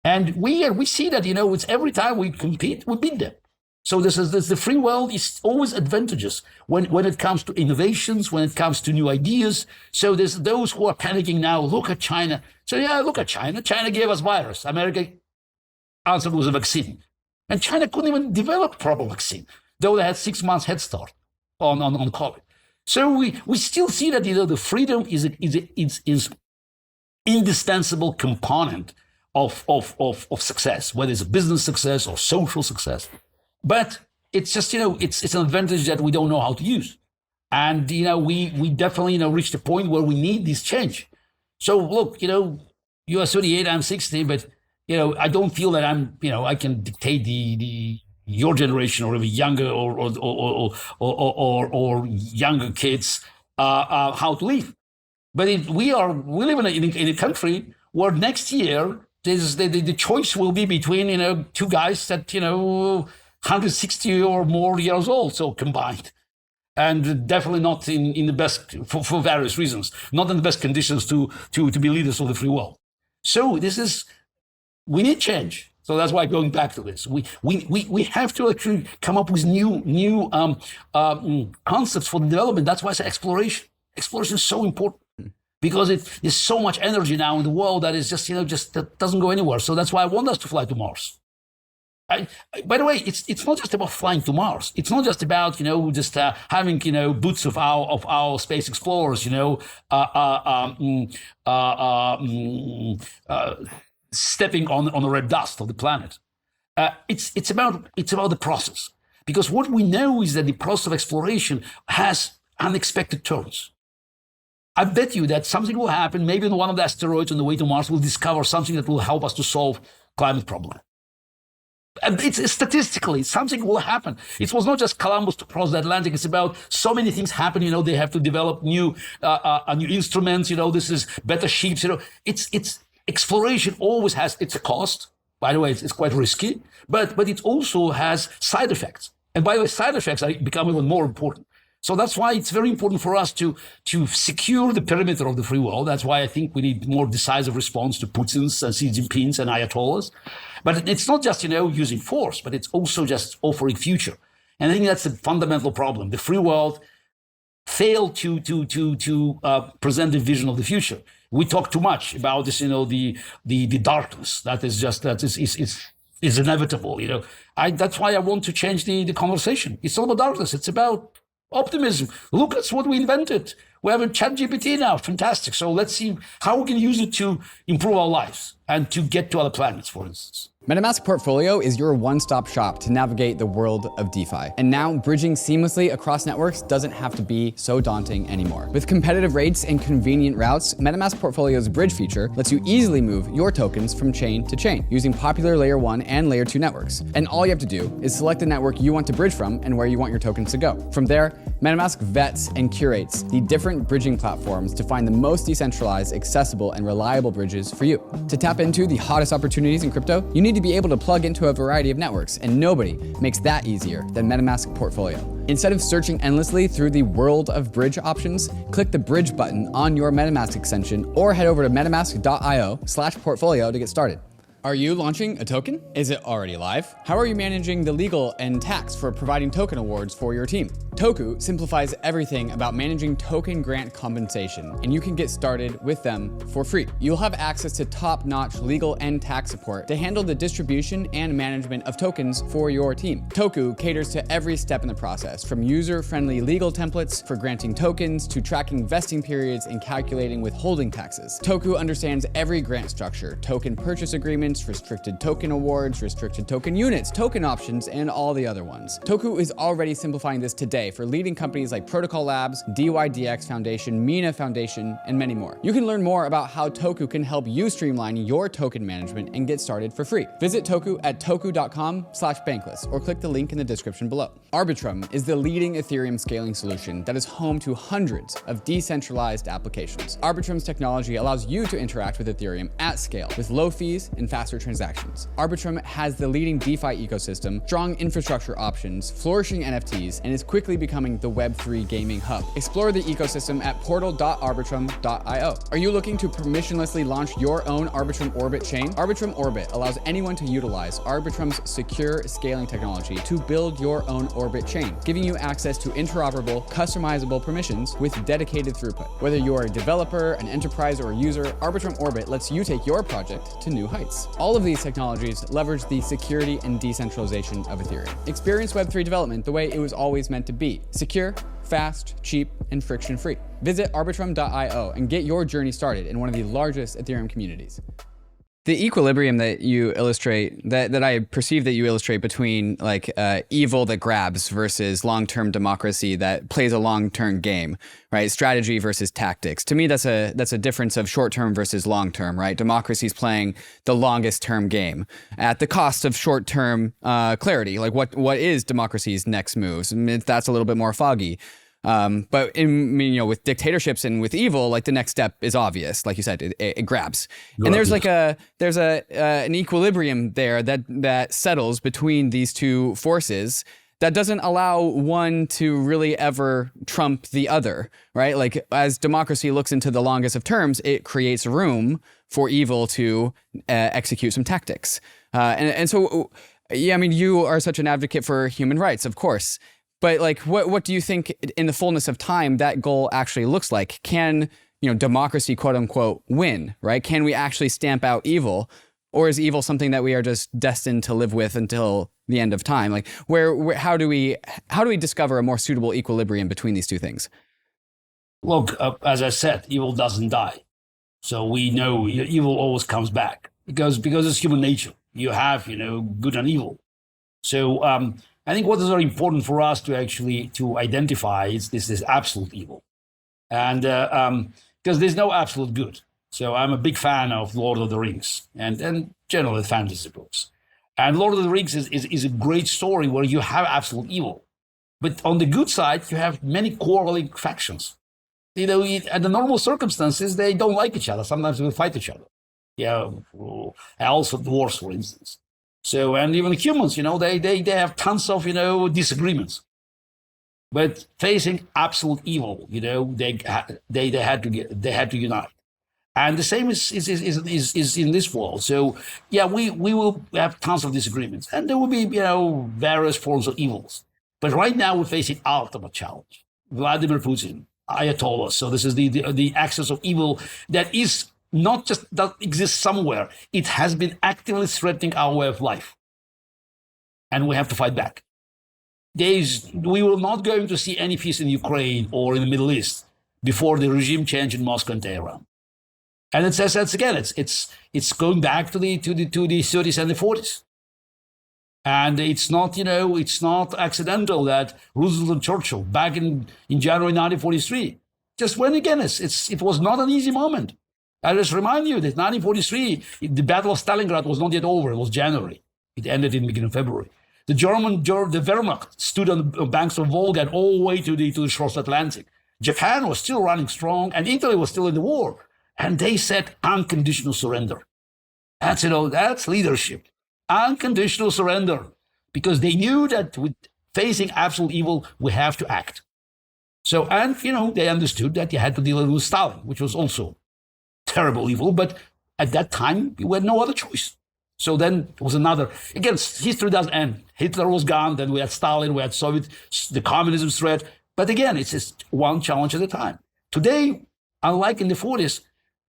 And we see that, it's every time we compete, we beat them. So this the free world is always advantageous when it comes to innovations, when it comes to new ideas. So there's those who are panicking now, look at China. So yeah, look at China. China gave us virus. America answered with a vaccine. And China couldn't even develop a proper vaccine, though they had 6 months head start on COVID. So we still see that, the freedom is indispensable component of success, whether it's a business success or social success. But it's just, it's an advantage that we don't know how to use. And, we definitely, reached a point where we need this change. So look, you are 38, I'm 60, but, I don't feel that I can dictate your generation or even younger or younger kids how to live. But we live in a country where next year the choice will be between, two guys that, 160 or more years old, so combined. And definitely not in the best, for various reasons, not in the best conditions to be leaders of the free world. So we need change. So that's why going back to this, we have to actually come up with new concepts for the development. That's why I say exploration. Exploration is so important because there's so much energy now in the world that is just that doesn't go anywhere. So that's why I want us to fly to Mars. By the way, it's not just about flying to Mars. It's not just about just having boots of our space explorers stepping on the red dust of the planet. It's about the process, because what we know is that the process of exploration has unexpected turns. I bet you that something will happen. Maybe on one of the asteroids on the way to Mars, we'll discover something that will help us to solve climate problem. And it's statistically, something will happen. It was not just Columbus to cross the Atlantic. It's about so many things happen. They have to develop new instruments. This is better ships. It's exploration always has its cost. By the way, it's quite risky, but it also has side effects. And by the way, side effects are become even more important. So that's why it's very important for us to secure the perimeter of the free world. That's why I think we need more decisive response to Putin's and Xi Jinping's and Ayatollahs. But it's not just, using force, but it's also just offering future. And I think that's the fundamental problem. The free world failed to present the vision of the future. We talk too much about this, the darkness that is inevitable. That's why I want to change the conversation. It's not about darkness. It's about optimism. Look at what we invented. We have a ChatGPT now. Fantastic. So let's see how we can use it to improve our lives and to get to other planets, for instance.
MetaMask Portfolio is your one-stop shop to navigate the world of DeFi. And now bridging seamlessly across networks doesn't have to be so daunting anymore. With competitive rates and convenient routes, MetaMask Portfolio's bridge feature lets you easily move your tokens from chain to chain using popular layer 1 and layer 2 networks. And all you have to do is select the network you want to bridge from and where you want your tokens to go. From there, MetaMask vets and curates the different bridging platforms to find the most decentralized, accessible, and reliable bridges for you. To tap into the hottest opportunities in crypto, you need to be able to plug into a variety of networks, and nobody makes that easier than MetaMask Portfolio. Instead of searching endlessly through the world of bridge options, click the bridge button on your MetaMask extension or head over to metamask.io/portfolio to get started. Are you launching a token? Is it already live? How are you managing the legal and tax for providing token awards for your team? Toku simplifies everything about managing token grant compensation, and you can get started with them for free. You'll have access to top-notch legal and tax support to handle the distribution and management of tokens for your team. Toku caters to every step in the process, from user-friendly legal templates for granting tokens to tracking vesting periods and calculating withholding taxes. Toku understands every grant structure, token purchase agreements, restricted token awards, restricted token units, token options, and all the other ones. Toku is already simplifying this today today for leading companies like Protocol Labs, DYDX Foundation, Mina Foundation, and many more. You can learn more about how Toku can help you streamline your token management and get started for free. Visit Toku at toku.com/bankless or click the link in the description below. Arbitrum is the leading Ethereum scaling solution that is home to hundreds of decentralized applications. Arbitrum's technology allows you to interact with Ethereum at scale with low fees and faster transactions. Arbitrum has the leading DeFi ecosystem, strong infrastructure options, flourishing NFTs, and is quickly becoming the Web3 gaming hub. Explore the ecosystem at portal.arbitrum.io. Are you looking to permissionlessly launch your own Arbitrum Orbit chain? Arbitrum Orbit allows anyone to utilize Arbitrum's secure scaling technology to build your own Orbit chain, giving you access to interoperable, customizable permissions with dedicated throughput. Whether you are a developer, an enterprise, or a user, Arbitrum Orbit lets you take your project to new heights. All of these technologies leverage the security and decentralization of Ethereum. Experience Web3 development the way it was always meant to be: secure, fast, cheap, and friction-free. Visit arbitrum.io and get your journey started in one of the largest Ethereum communities. The equilibrium that you illustrate, that I perceive that you illustrate between like evil that grabs versus long-term democracy that plays a long-term game, right? Strategy versus tactics. To me, that's a difference of short-term versus long-term, right? Democracy's playing the longest-term game at the cost of short-term clarity. Like what is democracy's next moves? I mean, that's a little bit more foggy. But with dictatorships and with evil, like the next step is obvious. Like you said, it grabs. And there's like an equilibrium there that settles between these two forces that doesn't allow one to really ever trump the other, right? Like as democracy looks into the longest of terms, it creates room for evil to execute some tactics. And so, yeah, I mean, you are such an advocate for human rights, of course. But like, what do you think in the fullness of time that goal actually looks like? Can, democracy, quote unquote, win, right? Can we actually stamp out evil? Or is evil something that we are just destined to live with until the end of time? Like how do we discover a more suitable equilibrium between these two things?
Look, as I said, evil doesn't die. So we know evil always comes back because it's human nature. You have, good and evil. So, I think what is very important for us to identify is this absolute evil, and because there's no absolute good. So I'm a big fan of Lord of the Rings and generally fantasy books. And Lord of the Rings is a great story where you have absolute evil, but on the good side you have many quarreling factions. Under normal circumstances they don't like each other. Sometimes they will fight each other. Yeah, also dwarves, for instance. So, and even humans, they have tons of, disagreements. But facing absolute evil, they had to unite. And the same is in this world. So, yeah, we will have tons of disagreements, and there will be, various forms of evils. But right now we're facing ultimate challenge. Vladimir Putin, Ayatollah. So this is the axis of evil that is not just that exists somewhere. It has been actively threatening our way of life. And we have to fight back. We will not going to see any peace in Ukraine or in the Middle East before the regime change in Moscow and Tehran. And it's going back to the 30s and the 40s. And it's not accidental that Roosevelt and Churchill back in January 1943 just went against it. It was not an easy moment. I just remind you that 1943, the Battle of Stalingrad was not yet over. It was January. It ended in the beginning of February. The Wehrmacht stood on the banks of Volga and all the way to the shores of Atlantic. Japan was still running strong, and Italy was still in the war. And they said unconditional surrender. That's leadership. Unconditional surrender. Because they knew that with facing absolute evil, we have to act. So, and, they understood that you had to deal with Stalin, which was also terrible evil, but at that time, we had no other choice. So then it was another, again, history doesn't end. Hitler was gone, then we had Stalin, we had the communism threat. But again, it's just one challenge at a time. Today, unlike in the 40s,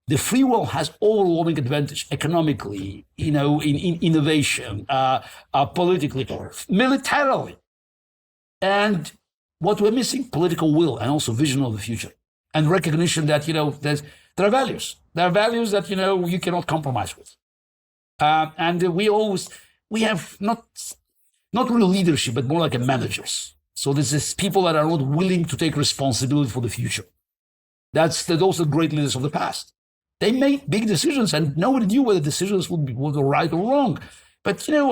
the free world has overwhelming advantage economically, in innovation, politically, militarily. And what we're missing, political will and also vision of the future and recognition that, there are values. There are values that, you cannot compromise with. And we have not real leadership, but more like a managers. So this is people that are not willing to take responsibility for the future. Those are great leaders of the past. They made big decisions, and nobody knew whether decisions would be right or wrong. But in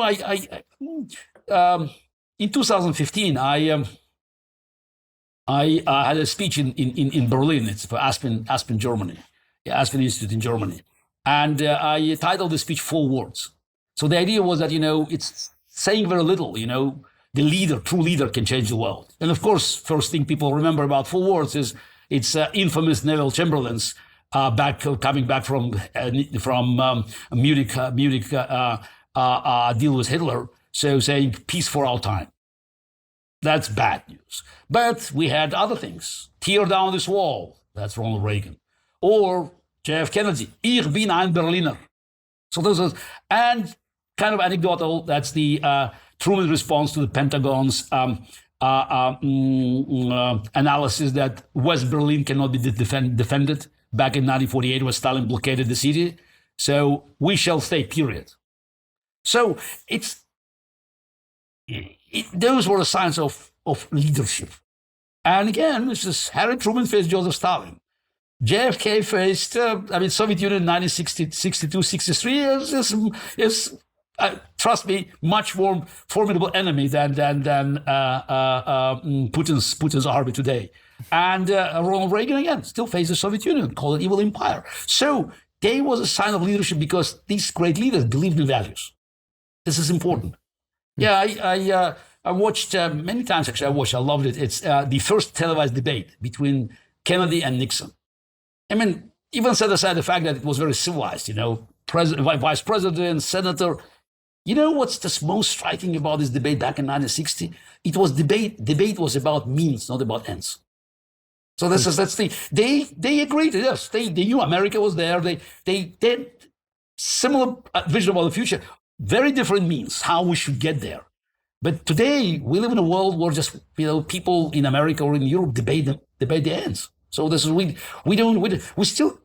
2015, I had a speech in Berlin. It's for Aspen, Germany, Aspen Institute in Germany, and I titled the speech 4 words. So the idea was that it's saying very little. The true leader, can change the world. And of course, first thing people remember about 4 words is it's infamous Neville Chamberlain's coming back from Munich deal with Hitler. So saying peace for all time. That's bad news. But we had other things. Tear down this wall. That's Ronald Reagan. Or JF Kennedy. Ich bin ein Berliner. So those are, and kind of anecdotal, that's the Truman's response to the Pentagon's analysis that West Berlin cannot be defended back in 1948 when Stalin blockaded the city. So we shall stay, period. So those were the signs of leadership. And again, this is Harry Truman faced Joseph Stalin. JFK faced, Soviet Union in 1962, 63 is trust me, much more formidable enemy than Putin's army today. And Ronald Reagan, again, still faces the Soviet Union, called an evil empire. So they was a sign of leadership because these great leaders believed in values. This is important. Yeah, I watched many times, actually. I loved it. It's the first televised debate between Kennedy and Nixon. Even set aside the fact that it was very civilized, vice president, senator. What's the most striking about this debate back in 1960? It was debate was about means, not about ends. So they agreed. Yes, they knew America was there. They had similar vision about the future. Very different means how we should get there. But today we live in a world where just people in America or in Europe debate the ends. So this is we're still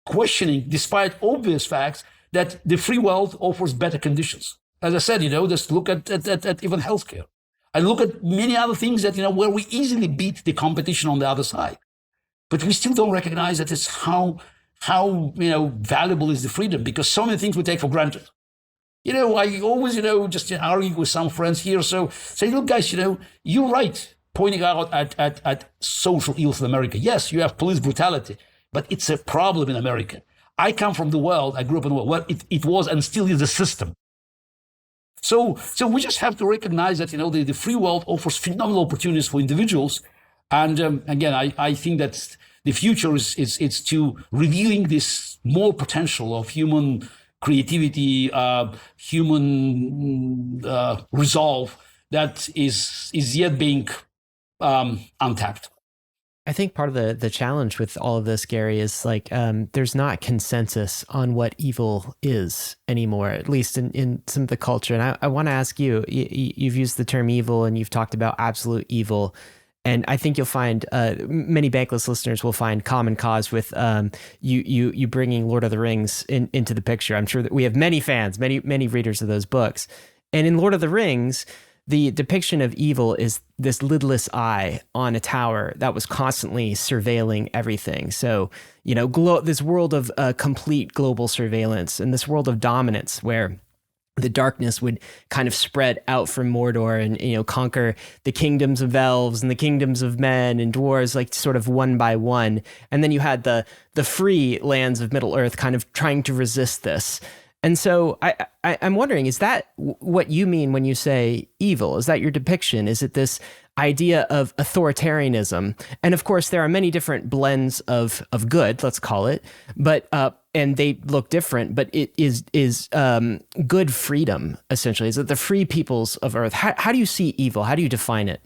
questioning, despite obvious facts, that the free world offers better conditions. As I said, just look at even healthcare, and look at many other things that where we easily beat the competition on the other side. But we still don't recognize that it's how valuable is the freedom, because so many things we take for granted. I always, just arguing with some friends here. So say, look, guys, you're right, pointing out at social ills in America. Yes, you have police brutality, but it's a problem in America. I come from the world. I grew up in the world. Well, it was and still is a system. So we just have to recognize that, the free world offers phenomenal opportunities for individuals. And again, I think that the future is to revealing this more potential of human creativity, human resolve that is yet being untapped.
I think part of the challenge with all of this, Garry, is there's not consensus on what evil is anymore, at least in some of the culture. And I want to ask you, you've used the term evil and you've talked about absolute evil. And I think you'll find many Bankless listeners will find common cause with you bringing Lord of the Rings into the picture. I'm sure that we have many fans, many readers of those books. And in Lord of the Rings, the depiction of evil is this lidless eye on a tower that was constantly surveilling everything. So, this world of complete global surveillance and this world of dominance where the darkness would kind of spread out from Mordor and, conquer the kingdoms of elves and the kingdoms of men and dwarves, sort of one by one. And then you had the free lands of Middle Earth kind of trying to resist this. And so I'm wondering, is that what you mean when you say evil? Is that your depiction? Is it this idea of authoritarianism? And of course, there are many different blends of good, let's call it, but and they look different, but it is good freedom, essentially. Is it the free peoples of Earth? How do you see evil? How do you define it?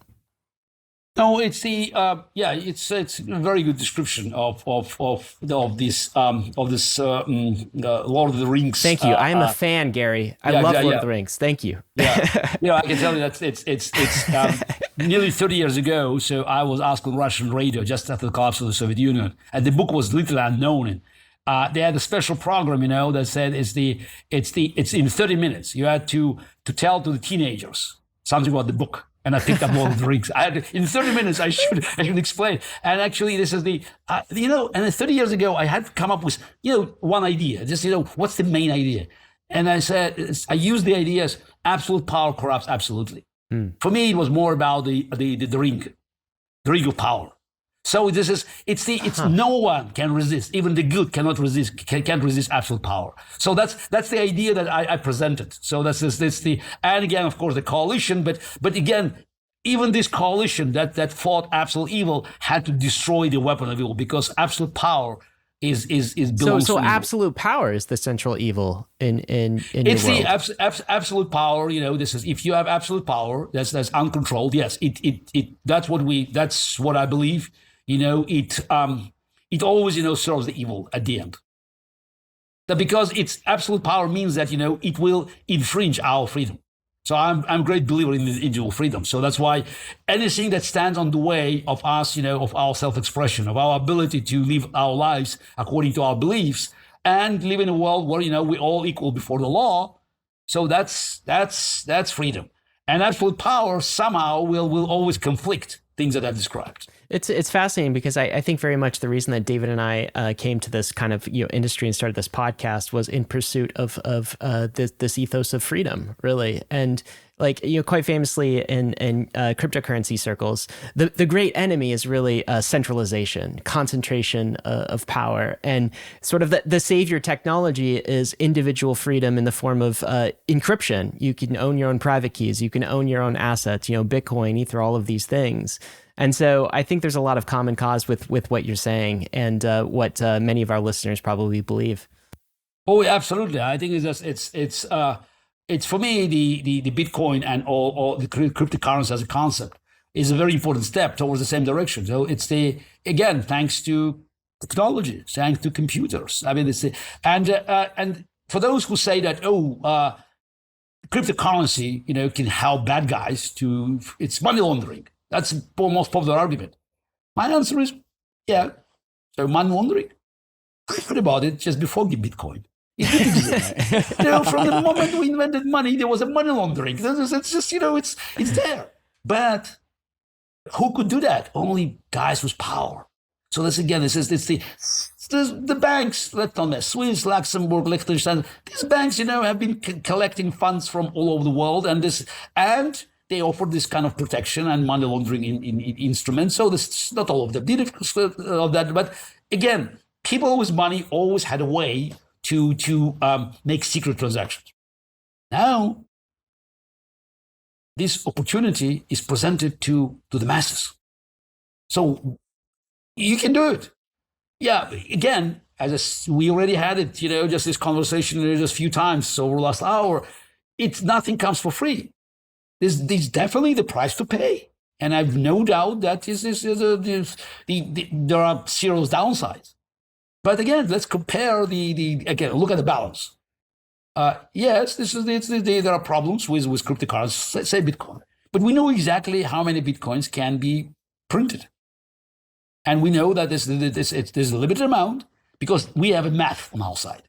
No, it's it's a very good description of this Lord of the Rings.
Thank you. I am a fan, Garry. I love Lord of the Rings. Thank you.
I can tell you that it's nearly 30 years ago. So I was asked on Russian radio just after the collapse of the Soviet Union, and the book was literally unknown. They had a special program, that said it's in 30 minutes. You had to tell to the teenagers something about the book. And I picked up all the drinks. In 30 minutes, I should explain. And actually, this is and 30 years ago, I had come up with, one idea. Just, what's the main idea? And I said, I used the idea as absolute power corrupts absolutely. For me, it was more about the ring of power. So no one can resist. Even the good can't resist absolute power. So that's the idea that I presented. So that's and again, of course, the coalition. But again, even this coalition that fought absolute evil had to destroy the weapon of evil, because absolute power is belongs
so
to
absolute power is the central evil in
it's
your world.
the absolute power. This is, if you have absolute power that's uncontrolled. Yes, that's what I believe. It always, serves the evil at the end. That because it's absolute power means that, it will infringe our freedom. So I'm a great believer in individual freedom. So that's why anything that stands on the way of us, of our self-expression, of our ability to live our lives according to our beliefs, and live in a world where, we're all equal before the law. So that's freedom. And absolute power somehow will always conflict things that I've described.
It's fascinating, because I think very much the reason that David and I came to this kind of industry and started this podcast was in pursuit of this ethos of freedom, really. And quite famously in cryptocurrency circles, the great enemy is really centralization, concentration of power, and sort of the savior technology is individual freedom in the form of encryption. You can own your own private keys, you can own your own assets, Bitcoin, Ether, all of these things. And so I think there's a lot of common cause with what you're saying, and what many of our listeners probably believe.
Oh, absolutely. I think it's for me, the Bitcoin and all the cryptocurrency as a concept is a very important step towards the same direction. So it's again, thanks to technology, thanks to computers. I mean, and for those who say that, cryptocurrency, can help bad guys it's money laundering. That's the most popular argument. My answer is, yeah. So money laundering, I heard about it just before the Bitcoin. From the moment we invented money, there was a money laundering. It's just, it's there. But who could do that? Only guys with power. So it's the banks, let's not mess, Swiss, Luxembourg, Liechtenstein. These banks, have been collecting funds from all over the world, and they offer this kind of protection and money laundering in instruments. So this, not all of them did of that, but again, people with money always had a way to make secret transactions. Now, this opportunity is presented to the masses. So you can do it. Yeah, again, we already had it, just this conversation just a few times over the last hour. Nothing comes for free. There's definitely the price to pay. And I've no doubt that there are serious downsides. But again, let's compare again, look at the balance. Yes, there are problems with cryptocurrencies, let's say Bitcoin. But we know exactly how many Bitcoins can be printed. And we know that there's a limited amount because we have a math on our side.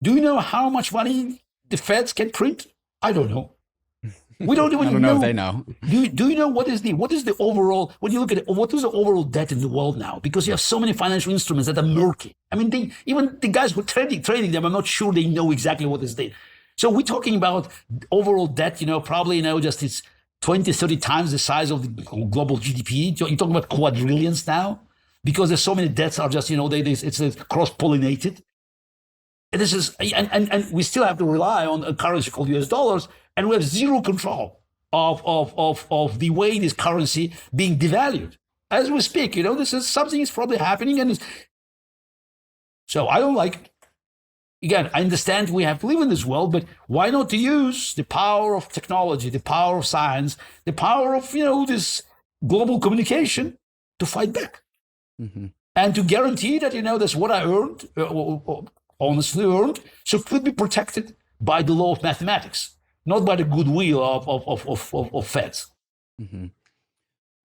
Do you know how much money the Feds can print? I don't know. We don't even
I don't know if they know.
Do you know what is the overall, when you look at it, what is the overall debt in the world now? Because you have so many financial instruments that are murky. I mean, even the guys who are trading them, I'm not sure they know exactly what is there. So we're talking about overall debt, probably, just it's 20, 30 times the size of the global GDP. You're talking about quadrillions now, because there's so many debts are just, it's cross-pollinated. And this is, and we still have to rely on a currency called US dollars, and we have zero control of the way this currency being devalued. As we speak, this is something is probably happening, and so I don't like. Again, I understand we have to live in this world, but why not to use the power of technology, the power of science, the power of this global communication to fight back, and to guarantee that that's what I earned, honestly earned, so it could be protected by the law of mathematics, not by the goodwill of Feds.
Mm-hmm.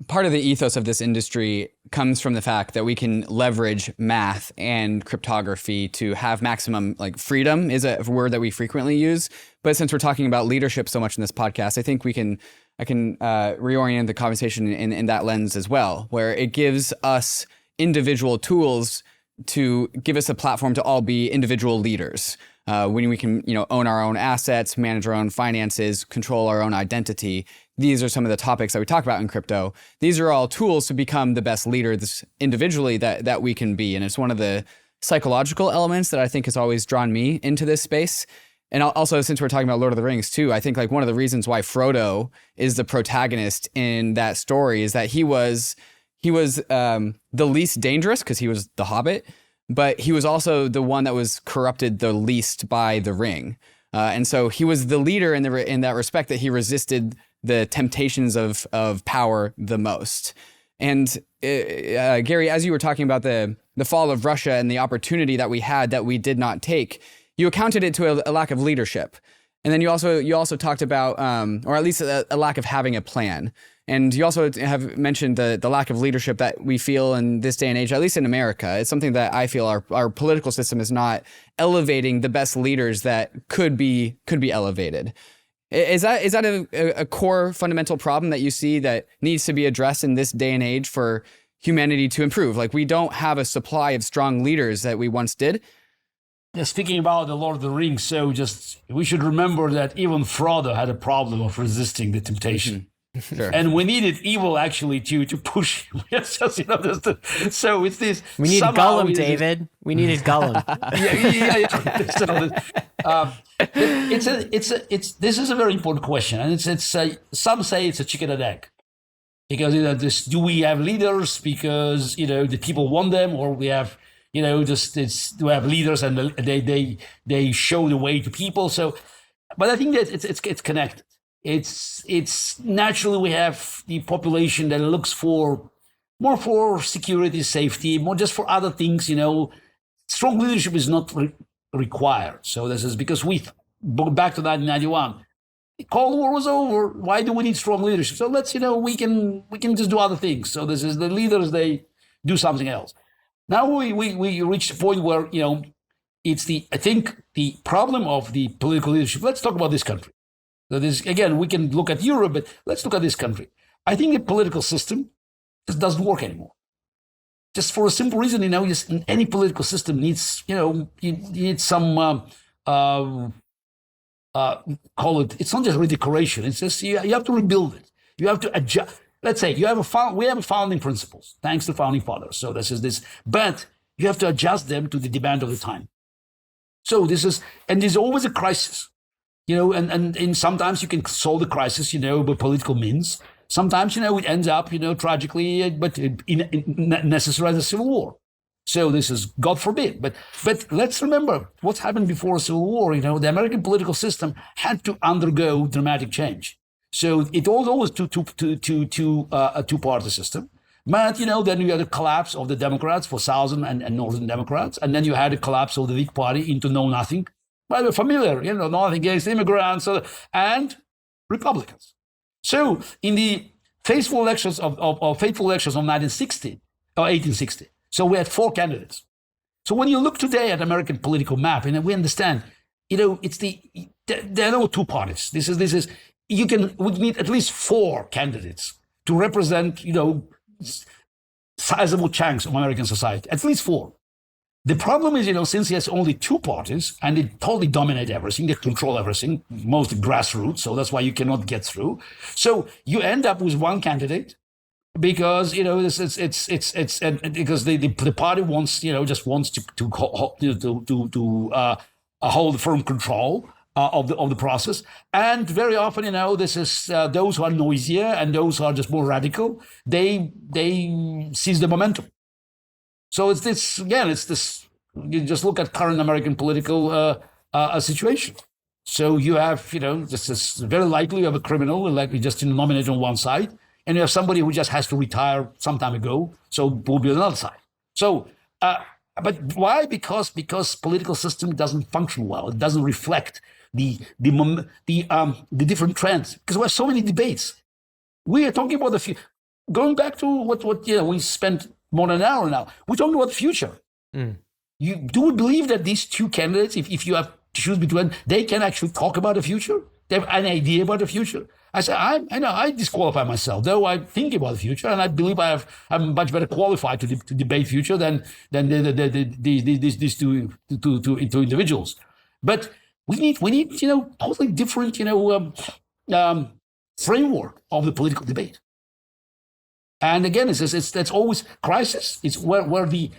Part of the ethos of this industry comes from the fact that we can leverage math and cryptography to have maximum freedom is a word that we frequently use. But since we're talking about leadership so much in this podcast, I think we can reorient the conversation in that lens as well, where it gives us individual tools to give us a platform to all be individual leaders. When we can, own our own assets, manage our own finances, control our own identity. These are some of the topics that we talk about in crypto. These are all tools to become the best leaders individually that we can be. And it's one of the psychological elements that I think has always drawn me into this space. And also, since we're talking about Lord of the Rings too, I think like one of the reasons why Frodo is the protagonist in that story is that he was the least dangerous because he was the Hobbit, but he was also the one that was corrupted the least by the ring. And so he was the leader in that respect, that he resisted the temptations of power the most. And Garry, as you were talking about the fall of Russia and the opportunity that we had that we did not take, you accounted it to a lack of leadership. And then you also talked about, or at least a lack of having a plan. And you also have mentioned the lack of leadership that we feel in this day and age, at least in America. It's something that I feel our political system is not elevating the best leaders that could be elevated. Is that a core fundamental problem that you see that needs to be addressed in this day and age for humanity to improve? Like, we don't have a supply of strong leaders that we once did.
Yeah, speaking about the Lord of the Rings, we should remember that even Frodo had a problem of resisting the temptation.
Sure.
And we needed evil actually to push. So it's this.
We need Gollum, David. We needed Gollum.
This is a very important question, and some say it's a chicken and egg, because do we have leaders because the people want them, or we have do we have leaders and they show the way to people? So, but I think that it's connected. It's naturally we have the population that looks more for security, safety, more just for other things. Strong leadership is not required. So this is because we back to 1991. The Cold War was over. Why do we need strong leadership? So let's we can just do other things. So this is the leaders, they do something else. Now we reach the point where I think the problem of the political leadership. Let's talk about this country. So again, we can look at Europe, but let's look at this country. I think the political system just doesn't work anymore. Just for a simple reason, any political system needs, you need some, call it, it's not just redecoration. It's just, you have to rebuild it. You have to adjust. Let's say we have founding principles, thanks to founding fathers. So but you have to adjust them to the demand of the time. So there's always a crisis. And sometimes you can solve the crisis, by political means. Sometimes, it ends up, tragically, but necessary as a civil war. So this is, God forbid. But let's remember what's happened before a civil war. The American political system had to undergo dramatic change. So it was always a two-party system. But, then you had a collapse of the Democrats for Southern and Northern Democrats. And then you had a collapse of the Whig Party into know-nothing. But we're familiar, nothing against immigrants and Republicans. So in the faithful elections of 1960 or 1860, so we had 4 candidates. So when you look today at American political map, and we understand, there are no two parties. We need at least 4 candidates to represent, sizable chunks of American society, at least 4. The problem is, since he has only 2 parties and they totally dominate everything, they control everything, mostly grassroots, so that's why you cannot get through. So you end up with 1 candidate because, because the party wants, just wants to hold firm control of the process. And very often, this is those who are noisier and those who are just more radical, they seize the momentum. So it's this, you just look at current American political situation. So you have, very likely you have a criminal, likely just nominated on one side, and you have somebody who just has to retire some time ago, so it will be on another side. So, but why? Because political system doesn't function well. It doesn't reflect the different trends, because we have so many debates. We are talking about the future. Going back to what we spent more than an hour now. We're talking about the future. Do we believe that these 2 candidates, if you have to choose between, they can actually talk about the future? They have an idea about the future. I said, I disqualify myself, though I think about the future, and I believe I'm much better qualified to debate future than these two individuals. But we need totally different framework of the political debate. And again, that's always crisis. It's where the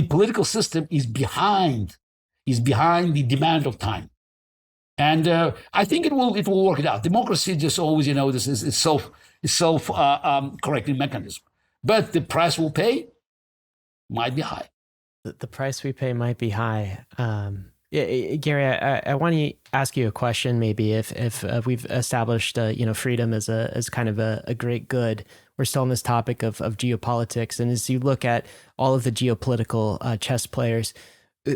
political system is behind the demand of time. And I think it will work it out. Democracy just always, this is self correcting mechanism. But the price we'll pay might be high.
The price we pay might be high. Garry, I want to ask you a question. Maybe if we've established freedom as kind of a great good, we're still on this topic of geopolitics, and as you look at all of the geopolitical chess players,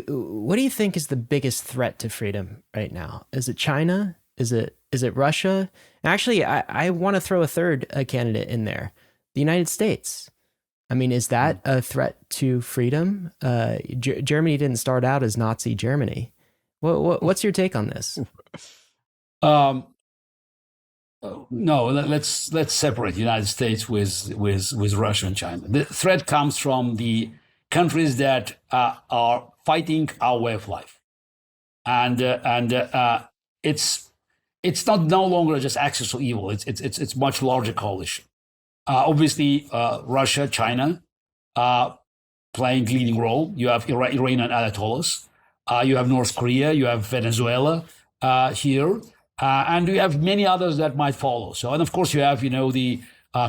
what do you think is the biggest threat to freedom right now? Is it China? Is it Russia? Actually, I want to throw a third candidate in there, the United States. I mean, is that a threat to freedom? Germany didn't start out as Nazi Germany. What's your take on this?
No, let's separate the United States with Russia and China. The threat comes from the countries that are fighting our way of life, and it's not no longer just axis to evil. It's much larger coalition. Obviously, Russia, China, playing leading role. You have Iranian Ayatollahs. You have North Korea. You have Venezuela here, and you have many others that might follow. So, and of course, you have the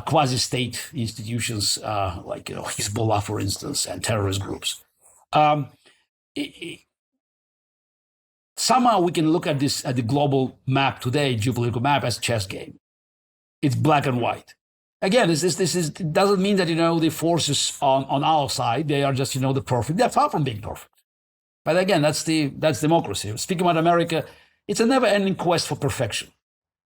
quasi-state institutions like Hezbollah, for instance, and terrorist groups. Somehow we can look at the global map today, geopolitical map, as a chess game. It's black and white. Again, this doesn't mean that the forces on our side, they are just the perfect. They're far from being perfect. But again, that's democracy. Speaking about America, it's a never-ending quest for perfection.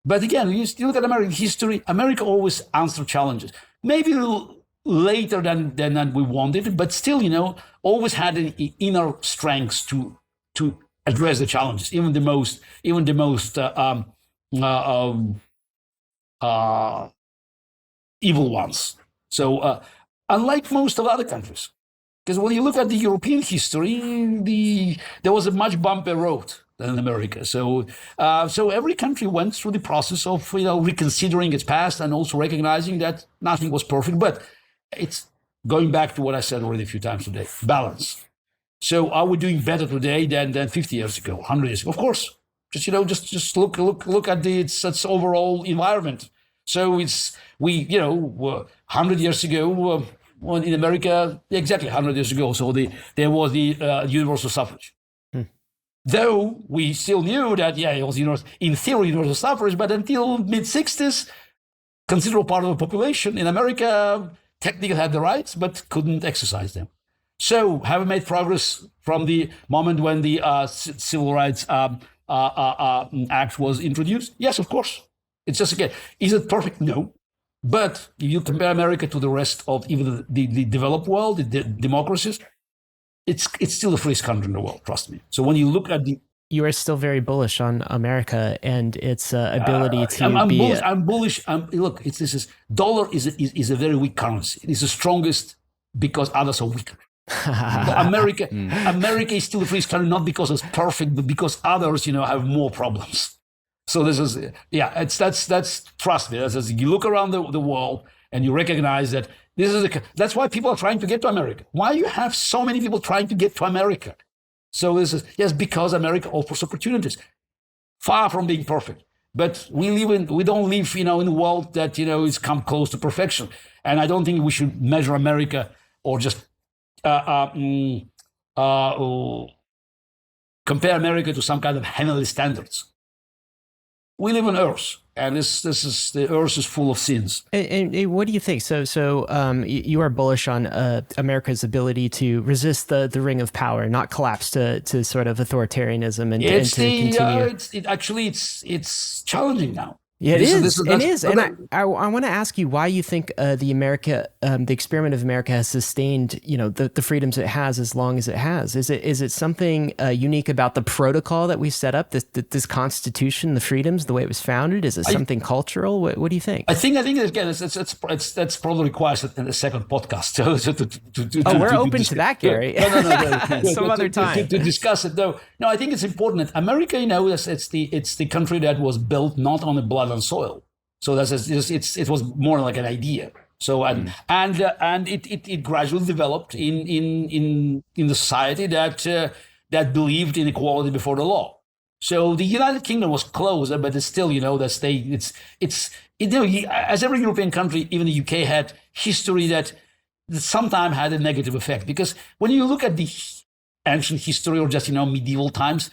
But again, you look at American history. America always answered challenges. Maybe a little later than we wanted, but still, always had an inner strength to address the challenges, even the most evil ones. So unlike most of other countries, because when you look at the European history, there was a much bumpier road than in America. So every country went through the process of reconsidering its past and also recognizing that nothing was perfect. But it's going back to what I said already a few times today: balance. So are we doing better today than 50 years ago, 100 years ago? Of course. Just look at its overall environment. So it's 100 years ago in America, exactly 100 years ago. So there was the universal suffrage. Though we still knew that it was in theory universal suffrage, but until mid-60s, considerable part of the population in America technically had the rights but couldn't exercise them. So have we made progress from the moment when the Civil Rights Act was introduced? Yes, of course. It's just, again, is it perfect? No. But if you compare America to the rest of even the developed world, the democracies, it's still the freest country in the world, trust me. So when you look at
you are still very bullish on America and its ability to
I'm bullish. Look, dollar is a very weak currency. It is the strongest because others are weaker. America is still the freest country, not because it's perfect, but because others, have more problems. So this is, that's trust me. That's you look around the world and you recognize that that's why people are trying to get to America. Why you have so many people trying to get to America? So this is, because America offers opportunities, far from being perfect. But we don't live, in a world that, is come close to perfection. And I don't think we should measure America or just compare America to some kind of heavenly standards. We live on Earth, and the Earth is full of sins.
And what do you think? So you are bullish on America's ability to resist the ring of power, not collapse to sort of authoritarianism, and to continue.
It's challenging now.
Yeah, it is. It is. And I want to ask you why you think the experiment of America has sustained, the freedoms it has as long as it has. Is it something unique about the protocol that we set up, this Constitution, the freedoms, the way it was founded? Is it something cultural? What do you think?
I think again, that's probably requires a second podcast.
We're open to that, Garry.
No.
Some other time
to discuss it. No, I think it's important that America, it's the country that was built not on the blood and soil. So it was more like an idea. So and it gradually developed in the society that believed in equality before the law. So the United Kingdom was closer, but it's still, as every European country, even the UK had history that sometimes had a negative effect. Because when you look at the ancient history or just, medieval times,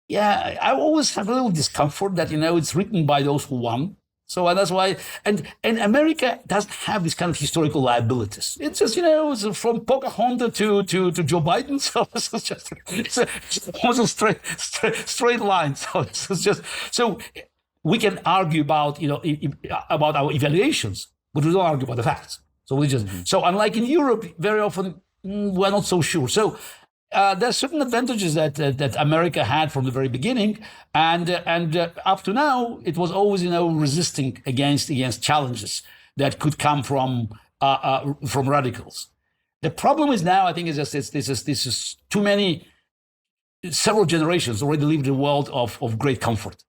yeah, I always have a little discomfort that, it's written by those who won. So that's why, and America doesn't have this kind of historical liabilities. It's just, it's from Pocahontas to Joe Biden. So it's almost a straight line. So it's just, so we can argue about, about our evaluations, but we don't argue about the facts. So we just, so unlike in Europe, very often we're not so sure. So there's certain advantages that America had from the very beginning, and up to now, it was always resisting against challenges that could come from radicals. The problem is now, I think, is just this is too many. Several generations already lived in a world of great comfort,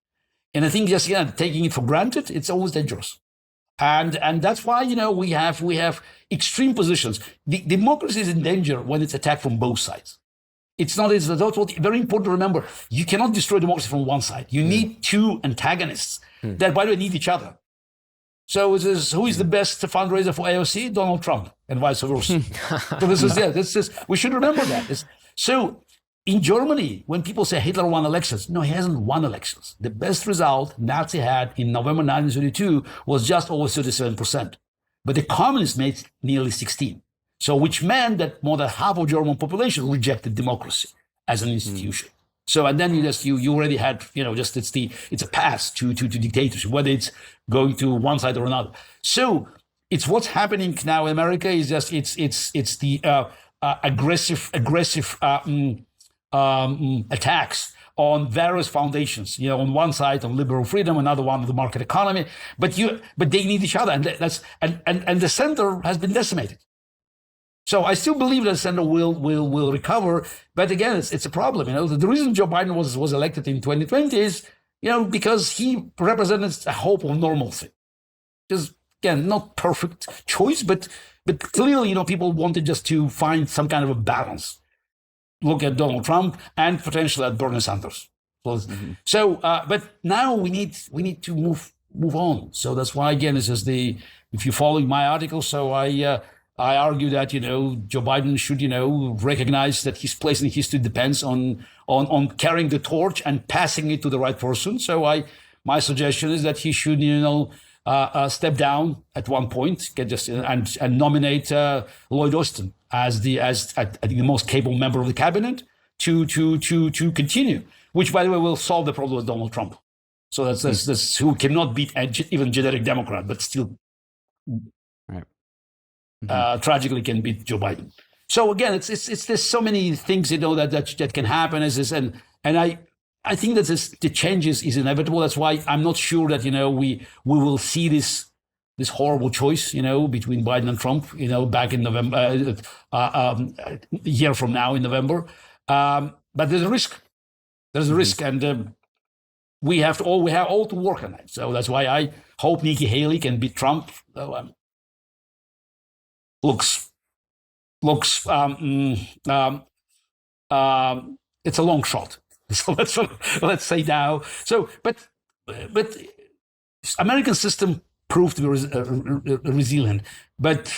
and I think just taking it for granted, it's always dangerous. And that's why we have extreme positions. The democracy is in danger when it's attacked from both sides. It's very important to remember. You cannot destroy democracy from one side. You need two antagonists that, by the way, need each other. So who is the best fundraiser for AOC? Donald Trump, and vice versa. So we should remember that. So in Germany, when people say Hitler won elections, no, he hasn't won elections. The best result Nazi had in November 1932 was just over 37%. But the communists made nearly 16%. So which meant that more than half of German population rejected democracy as an institution. So, and then you already had, it's a path to dictatorship, whether it's going to one side or another. So it's what's happening now in America is just, it's the aggressive attacks on various foundations, on one side on liberal freedom, another one on the market economy, but they need each other, and the center has been decimated. So I still believe that the center will recover, but again, it's a problem. The reason Joe Biden was elected in 2020 is because he represents a hope of normalcy. Just again, not perfect choice, but clearly people wanted just to find some kind of a balance. Look at Donald Trump and potentially at Bernie Sanders. So, but now we need to move on. So that's why again, it's just if you follow my article, so I argue that Joe Biden should recognize that his place in history depends on carrying the torch and passing it to the right person. So my suggestion is that he should step down at one point, and nominate Lloyd Austin as the most capable member of the cabinet to continue. Which, by the way, will solve the problem with Donald Trump. So that's who cannot beat even genetic Democrat, but still.
Right.
Tragically can beat Joe Biden. So again, it's there's so many things that can happen and I think that the changes is inevitable. That's why I'm not sure that we will see this horrible choice between Biden and Trump back in November, a year from now in November. But there's a risk. There's a risk, and we have all to work on it. So that's why I hope Nikki Haley can beat Trump. So, looks it's a long shot. So let's say now. So, but American system proved to be resilient. But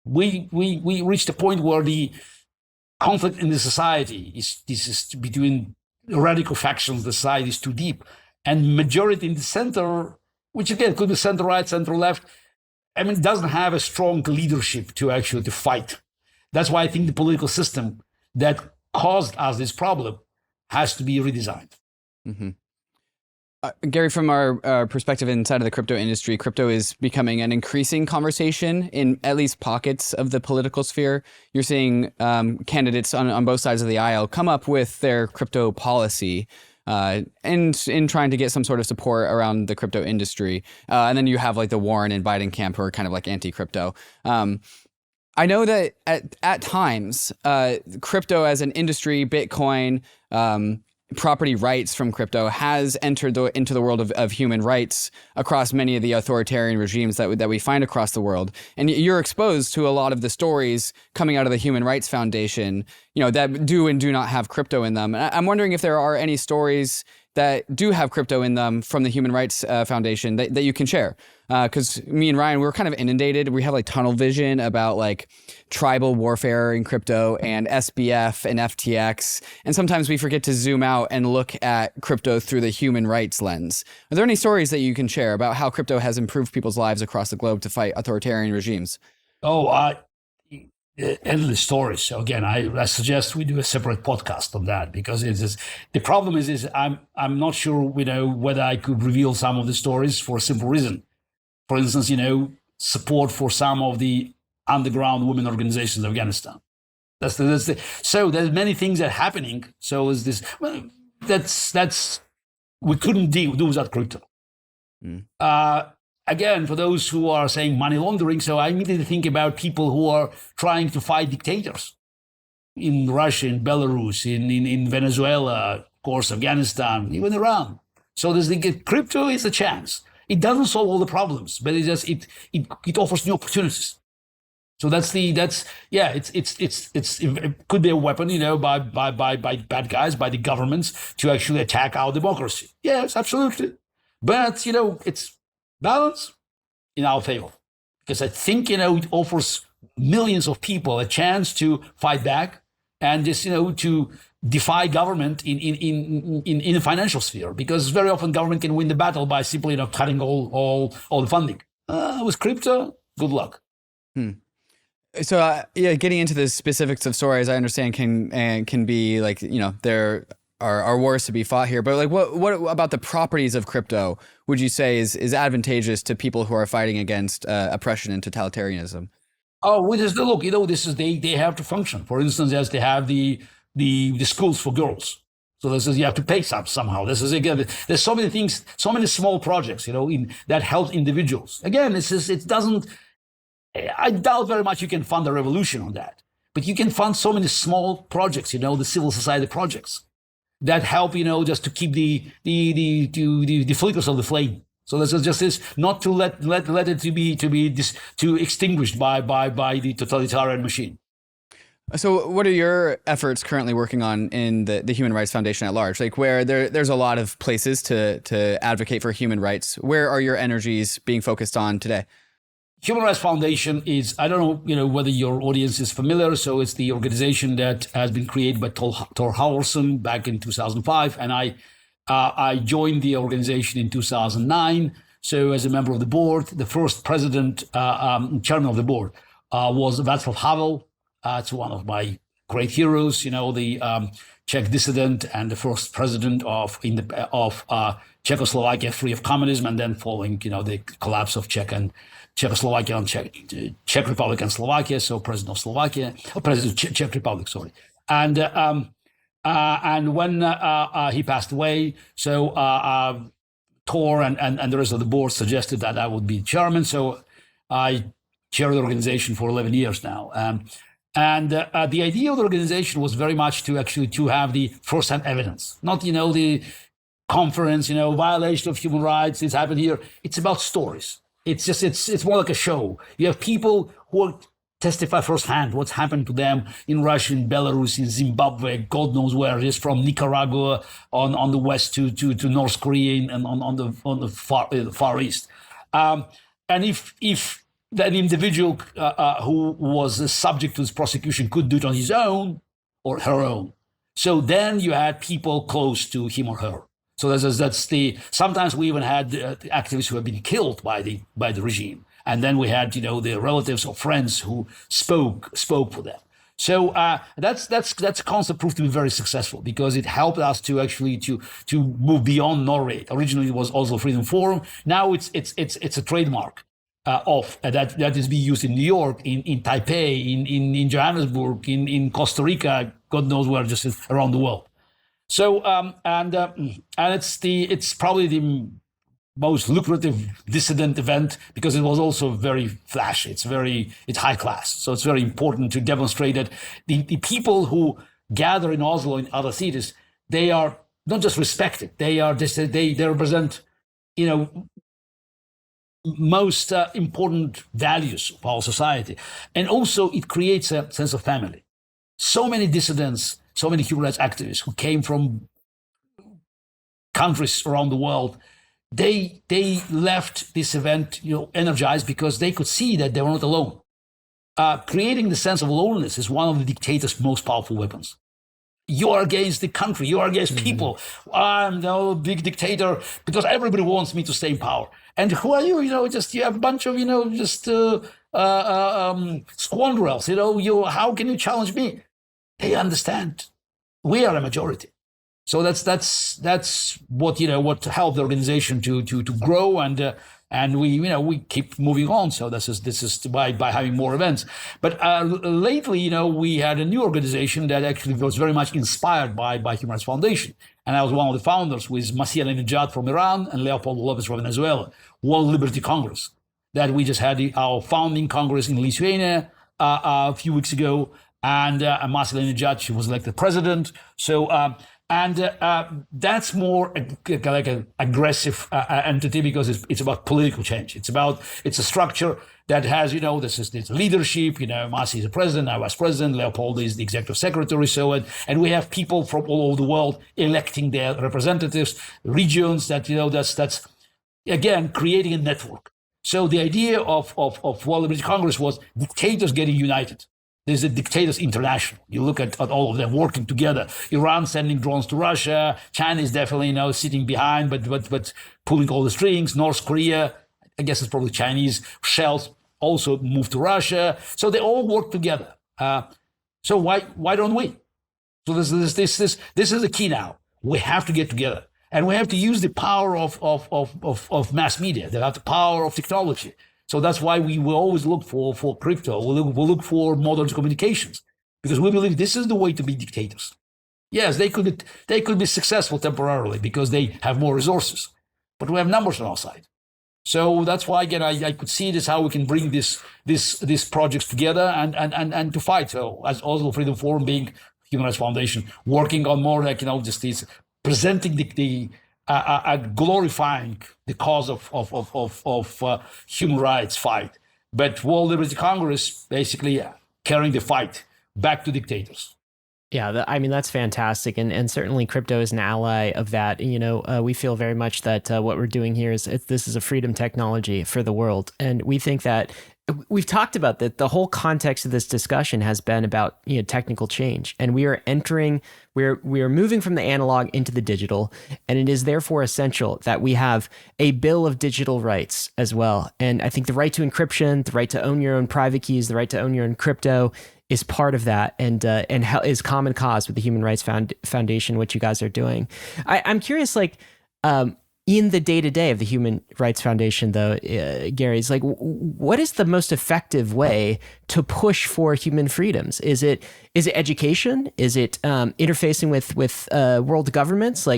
we reached a point where the conflict in the society is between radical factions. The society is too deep, and majority in the center, which again could be center right, center left. Doesn't have a strong leadership to fight. That's why I think the political system that caused us this problem has to be redesigned.
Mm-hmm. Gary, from our perspective inside of the crypto industry, crypto is becoming an increasing conversation in at least pockets of the political sphere. You're seeing candidates on both sides of the aisle come up with their crypto policy and in trying to get some sort of support around the crypto industry. And then you have like the Warren and Biden camp who are kind of like anti-crypto. I know that at times, crypto as an industry, Bitcoin, property rights from crypto has entered into the world of human rights across many of the authoritarian regimes that we find across the world. And you're exposed to a lot of the stories coming out of the Human Rights Foundation, that do and do not have crypto in them. And I'm wondering if there are any stories that do have crypto in them from the Human Rights Foundation that you can share. Because me and Ryan, we're kind of inundated. We have like tunnel vision about like tribal warfare in crypto and SBF and FTX. And sometimes we forget to zoom out and look at crypto through the human rights lens. Are there any stories that you can share about how crypto has improved people's lives across the globe to fight authoritarian regimes?
Endless stories. So again, I suggest we do a separate podcast on that, because the problem is I'm not sure whether I could reveal some of the stories for a simple reason. For instance, support for some of the underground women organizations in Afghanistan. So there's many things that are happening. So is this? Well, that's we couldn't do without crypto. Again, for those who are saying money laundering, so I immediately think about people who are trying to fight dictators in Russia, in Belarus, in Venezuela, of course, Afghanistan, even Iran. So crypto is a chance. It doesn't solve all the problems, but it offers new opportunities. So it could be a weapon, by bad guys, by the governments to actually attack our democracy. Yes, absolutely. But it's balance in our favor, because I think it offers millions of people a chance to fight back and just to defy government in the financial sphere, because very often government can win the battle by simply cutting all the funding. With crypto, good luck.
So getting into the specifics of stories, I understand can be like there are wars to be fought here, but like what about the properties of crypto would you say is advantageous to people who are fighting against oppression and totalitarianism?
Oh, well, look, they have to function. For instance, as they have the schools for girls. So you have to pay somehow. Again, there's so many things, so many small projects, that help individuals. Again, it doesn't. I doubt very much you can fund a revolution on that, but you can fund so many small projects, the civil society projects that help, just to keep the flickers of the flame. So this is just this, not to let it to extinguished by the totalitarian machine.
So what are your efforts currently working on in the Human Rights Foundation at large? Like where there's a lot of places to advocate for human rights. Where are your energies being focused on today?
Human Rights Foundation is, I don't know, whether your audience is familiar. So it's the organization that has been created by Thor Hjalmarsson back in 2005. And I joined the organization in 2009. So as a member of the board, the first president, chairman of the board was Václav Havel. It's one of my great heroes, the Czech dissident and the first president of Czechoslovakia free of communism, and then following, the collapse of Czechoslovakia and Czech Republic and Slovakia, so president of Slovakia, president of Czech Republic, sorry. And when he passed away, so Thor and the rest of the board suggested that I would be chairman. So I chaired the organization for 11 years now. And the idea of the organization was very much to have the first-hand evidence, not, the conference, violation of human rights, this happened here. It's about stories. It's more like a show. You have people who testify firsthand what's happened to them in Russia, in Belarus, in Zimbabwe, God knows where it is, from Nicaragua on the west to North Korea and on the far east. And if that individual who was subject to this prosecution could do it on his own or her own, so then you had people close to him or her. So sometimes we even had activists who have been killed by the regime. And then we had, the relatives or friends who spoke for them. So that's concept proved to be very successful because it helped us to actually to move beyond Norway. Originally, it was Oslo Freedom Forum. Now it's a trademark of that is being used in New York, in Taipei, in Johannesburg, in Costa Rica, God knows where, just around the world. So and it's probably the most lucrative dissident event because it was also very flashy. It's high class. So it's very important to demonstrate that the people who gather in Oslo and other cities, they are not just respected. They represent, most important values of our society. And also it creates a sense of family. So many dissidents, so many human rights activists who came from countries around the world, they left this event, energized because they could see that they were not alone. Creating the sense of loneliness is one of the dictator's most powerful weapons. You are against the country. You are against people. I'm the big dictator because everybody wants me to stay in power. And who are you? You have a bunch of, scoundrels. How can you challenge me? They understand. We are a majority. So that's what helped the organization to grow, and we keep moving on. So this is by having more events. But lately, we had a new organization that actually was very much inspired by Human Rights Foundation, and I was one of the founders with Masih Ahmadinejad from Iran and Leopoldo Lopez from Venezuela, World Liberty Congress, that we just had our founding congress in Lithuania a few weeks ago, and Masih Ahmadinejad, she was elected president. So. That's more like an aggressive entity because it's about political change. It's a structure that has, this leadership, Masih is the president, I'm vice president, Leopoldo is the executive secretary. So, and we have people from all over the world electing their representatives, regions that's again, creating a network. So the idea of World Liberty Congress was dictators getting united. There's a Dictators International. You look at all of them working together. Iran sending drones to Russia. China is definitely sitting behind, but pulling all the strings. North Korea, I guess it's probably Chinese shells, also moved to Russia. So they all work together. So why don't we? So this is the key now. We have to get together, and we have to use the power of mass media. They have the power of technology. So that's why we will always look for crypto. We'll look for modern communications because we believe this is the way to be dictators. Yes, they could be successful temporarily because they have more resources, but we have numbers on our side. So that's why again I could see this how we can bring these projects together and to fight. So as Oslo Freedom Forum being Human Rights Foundation working on more like just these presenting the glorifying the cause of human rights fight, but World Liberty Congress basically carrying the fight back to dictators.
Yeah, that's fantastic, and certainly crypto is an ally of that. We feel very much that what we're doing here this is a freedom technology for the world, and we think that we've talked about that. The whole context of this discussion has been about technical change, and we are moving from the analog into the digital, and it is therefore essential that we have a bill of digital rights as well. And I think the right to encryption, the right to own your own private keys, the right to own your own crypto is part of that, and is common cause with the Human Rights Foundation, what you guys are doing. I'm curious, in the day-to-day of the Human Rights Foundation, though, Garry, it's what is the most effective way to push for human freedoms? Is it education? Is it interfacing with world governments?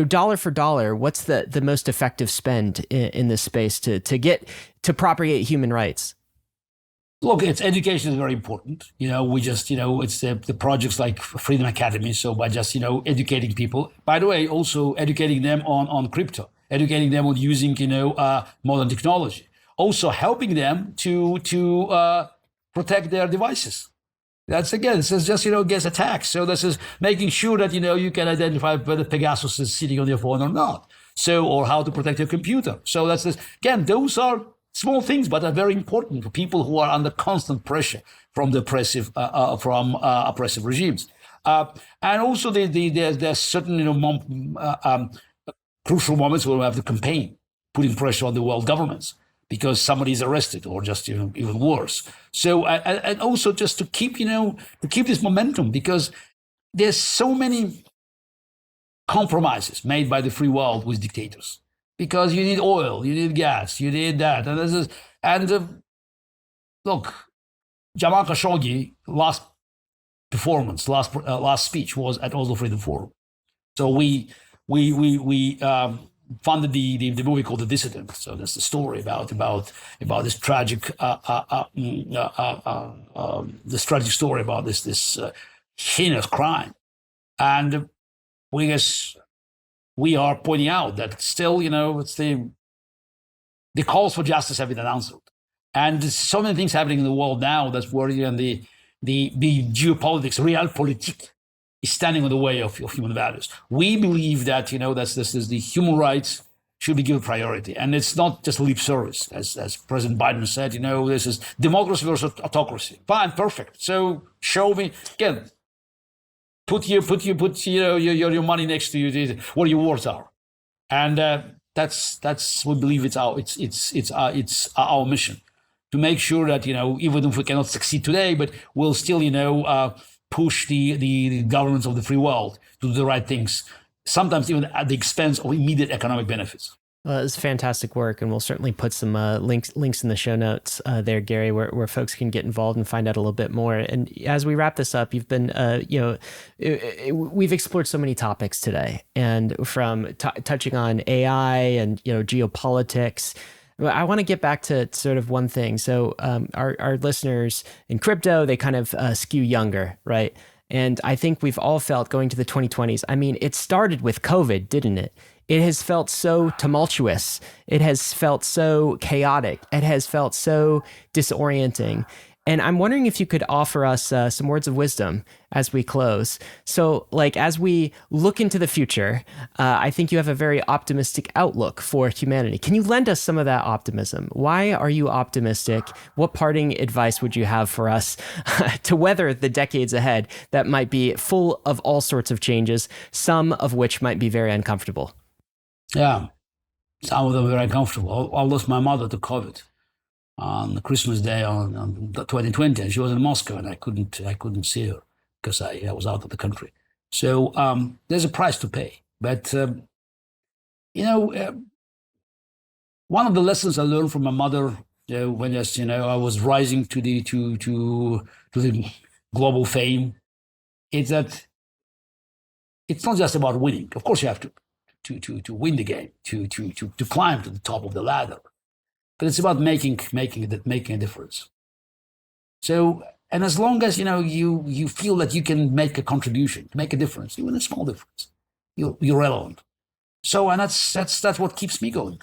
Dollar for dollar, what's the most effective spend in this space to propagate human rights?
Look, education is very important. We just, it's the projects like Freedom Academy. So by just, educating people, by the way, also educating them on crypto, educating them on using, modern technology, also helping them to protect their devices. That's again, this is just, against attacks. So this is making sure that, you can identify whether Pegasus is sitting on your phone or not. So, or how to protect your computer. So that's this, again, those are small things, but are very important for people who are under constant pressure from the oppressive regimes. And also, there's certain crucial moments where we have the campaign putting pressure on the world governments. because somebody is arrested, or just even worse. So and also just to keep this momentum, because there's so many compromises made by the free world with dictators, because you need oil, you need gas, you need that, look, Jamal Khashoggi last speech was at Oslo Freedom Forum. So we funded the movie called The Dissident. So that's the story about this tragic story about this heinous crime, and we are pointing out that still, it's the calls for justice have been announced, and there's so many things happening in the world now that's worrying, and the geopolitics, realpolitik, is standing in the way of human values. We believe that the human rights should be given priority, and it's not just lip service, as President Biden said. This is democracy versus autocracy. Fine, perfect. So show me again. Put your money next to you, what your words are, and that's we believe it's our mission to make sure that even if we cannot succeed today, but we'll still push the governments of the free world to do the right things, sometimes even at the expense of immediate economic benefits.
It's fantastic work, and we'll certainly put some links in the show notes there, Garry, where folks can get involved and find out a little bit more. And as we wrap this up, you've been, we've explored so many topics today, and from touching on AI and geopolitics. I want to get back to sort of one thing. So our listeners in crypto, they kind of skew younger, right? And I think we've all felt going to the 2020s. I mean, it started with COVID, didn't it? It has felt so tumultuous. It has felt so chaotic. It has felt so disorienting. And I'm wondering if you could offer us some words of wisdom as we close. So, as we look into the future, I think you have a very optimistic outlook for humanity. Can you lend us some of that optimism? Why are you optimistic? What parting advice would you have for us to weather the decades ahead that might be full of all sorts of changes, some of which might be very uncomfortable?
Yeah, some of them very uncomfortable. I lost my mother to COVID on Christmas Day on 2020, and she was in Moscow, and I couldn't see her because I was out of the country. So there's a price to pay. But one of the lessons I learned from my mother when I was rising to the global fame is that it's not just about winning. Of course, you have to win the game, to climb to the top of the ladder. But it's about making a difference. So, and as long as you feel that you can make a contribution, make a difference, even a small difference, you're relevant. So, and that's what keeps me going.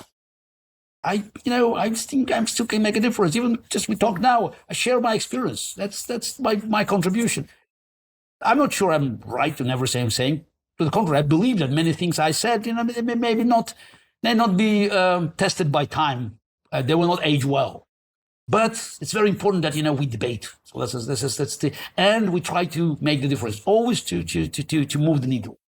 I think I still can make a difference. Even just we talk now, I share my experience. That's my contribution. I'm not sure I'm right to never say I'm saying. To the contrary, I believe that many things I said, maybe not may not be tested by time. They will not age well. But it's very important that we debate. So and we try to make the difference, always to move the needle.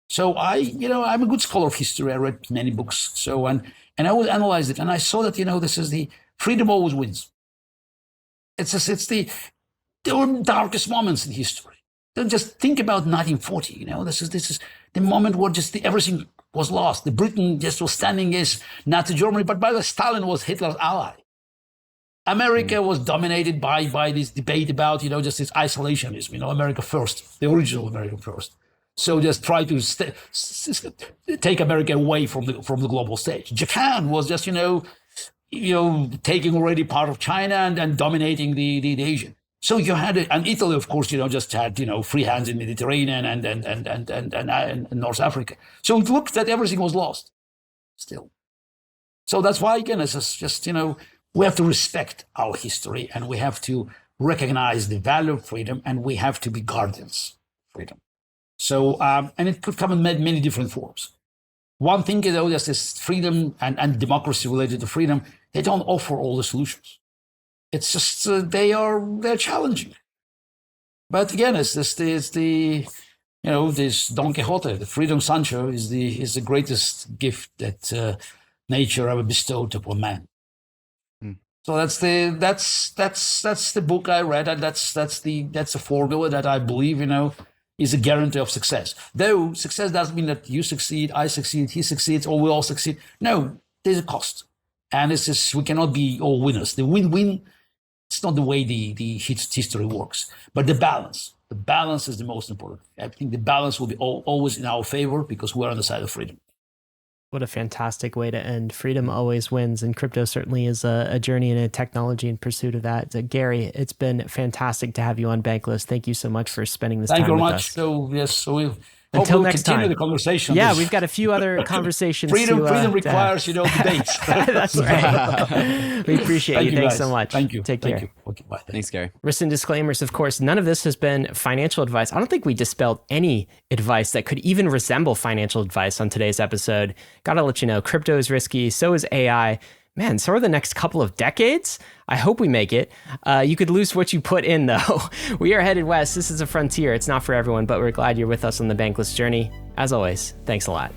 So I'm a good scholar of history. I read many books. So and I would analyze it, and I saw that this is the freedom always wins. There were darkest moments in history. Don't just think about 1940. This is the moment where just everything was lost. The Britain just was standing against Nazi Germany, but by the way, Stalin was Hitler's ally. America was dominated by this debate about just this isolationism. America first, the original America first. So just try to take America away from the global stage. Japan was just taking already part of China and dominating the Asian. So you had it, and Italy, of course, just had free hands in the Mediterranean and North Africa. So it looked that everything was lost, still. So that's why again, it's just we have to respect our history, and we have to recognize the value of freedom, and we have to be guardians of freedom. So and it could come in many different forms. One thing just this freedom and democracy related to freedom, they don't offer all the solutions. It's just they're challenging. But again, it's this Don Quixote, the freedom Sancho is the greatest gift that nature ever bestowed upon man. So that's the book I read, and that's a formula that I believe is a guarantee of success. Though success doesn't mean that you succeed, I succeed, he succeeds, or we all succeed. No, there's a cost, and it's just we cannot be all winners. The win-win, it's not the way the history works, but the balance. The balance is the most important. I think the balance will be always in our favor because we're on the side of freedom.
What a fantastic way to end. Freedom always wins, and crypto certainly is a journey and a technology in pursuit of that. Garry, it's been fantastic to have you on Bankless. Thank you so much for spending this time with us.
Thank you very much. So, yes, so we'll
until next
continue
time.
The conversation.
Yeah, we've got a few other conversations.
Freedom requires, debates.
That's right. We appreciate you. Thanks
guys.
so much.
Thank you.
Take care.
Thank you. Okay, bye.
Thanks, Garry.
Risks and disclaimers, of course. None of this has been financial advice. I don't think we dispelled any advice that could even resemble financial advice on today's episode. Gotta let you know, crypto is risky. So is AI. Man, so are the next couple of decades. I hope we make it. You could lose what you put in, though. We are headed west. This is a frontier. It's not for everyone, but we're glad you're with us on the Bankless journey. As always, thanks a lot.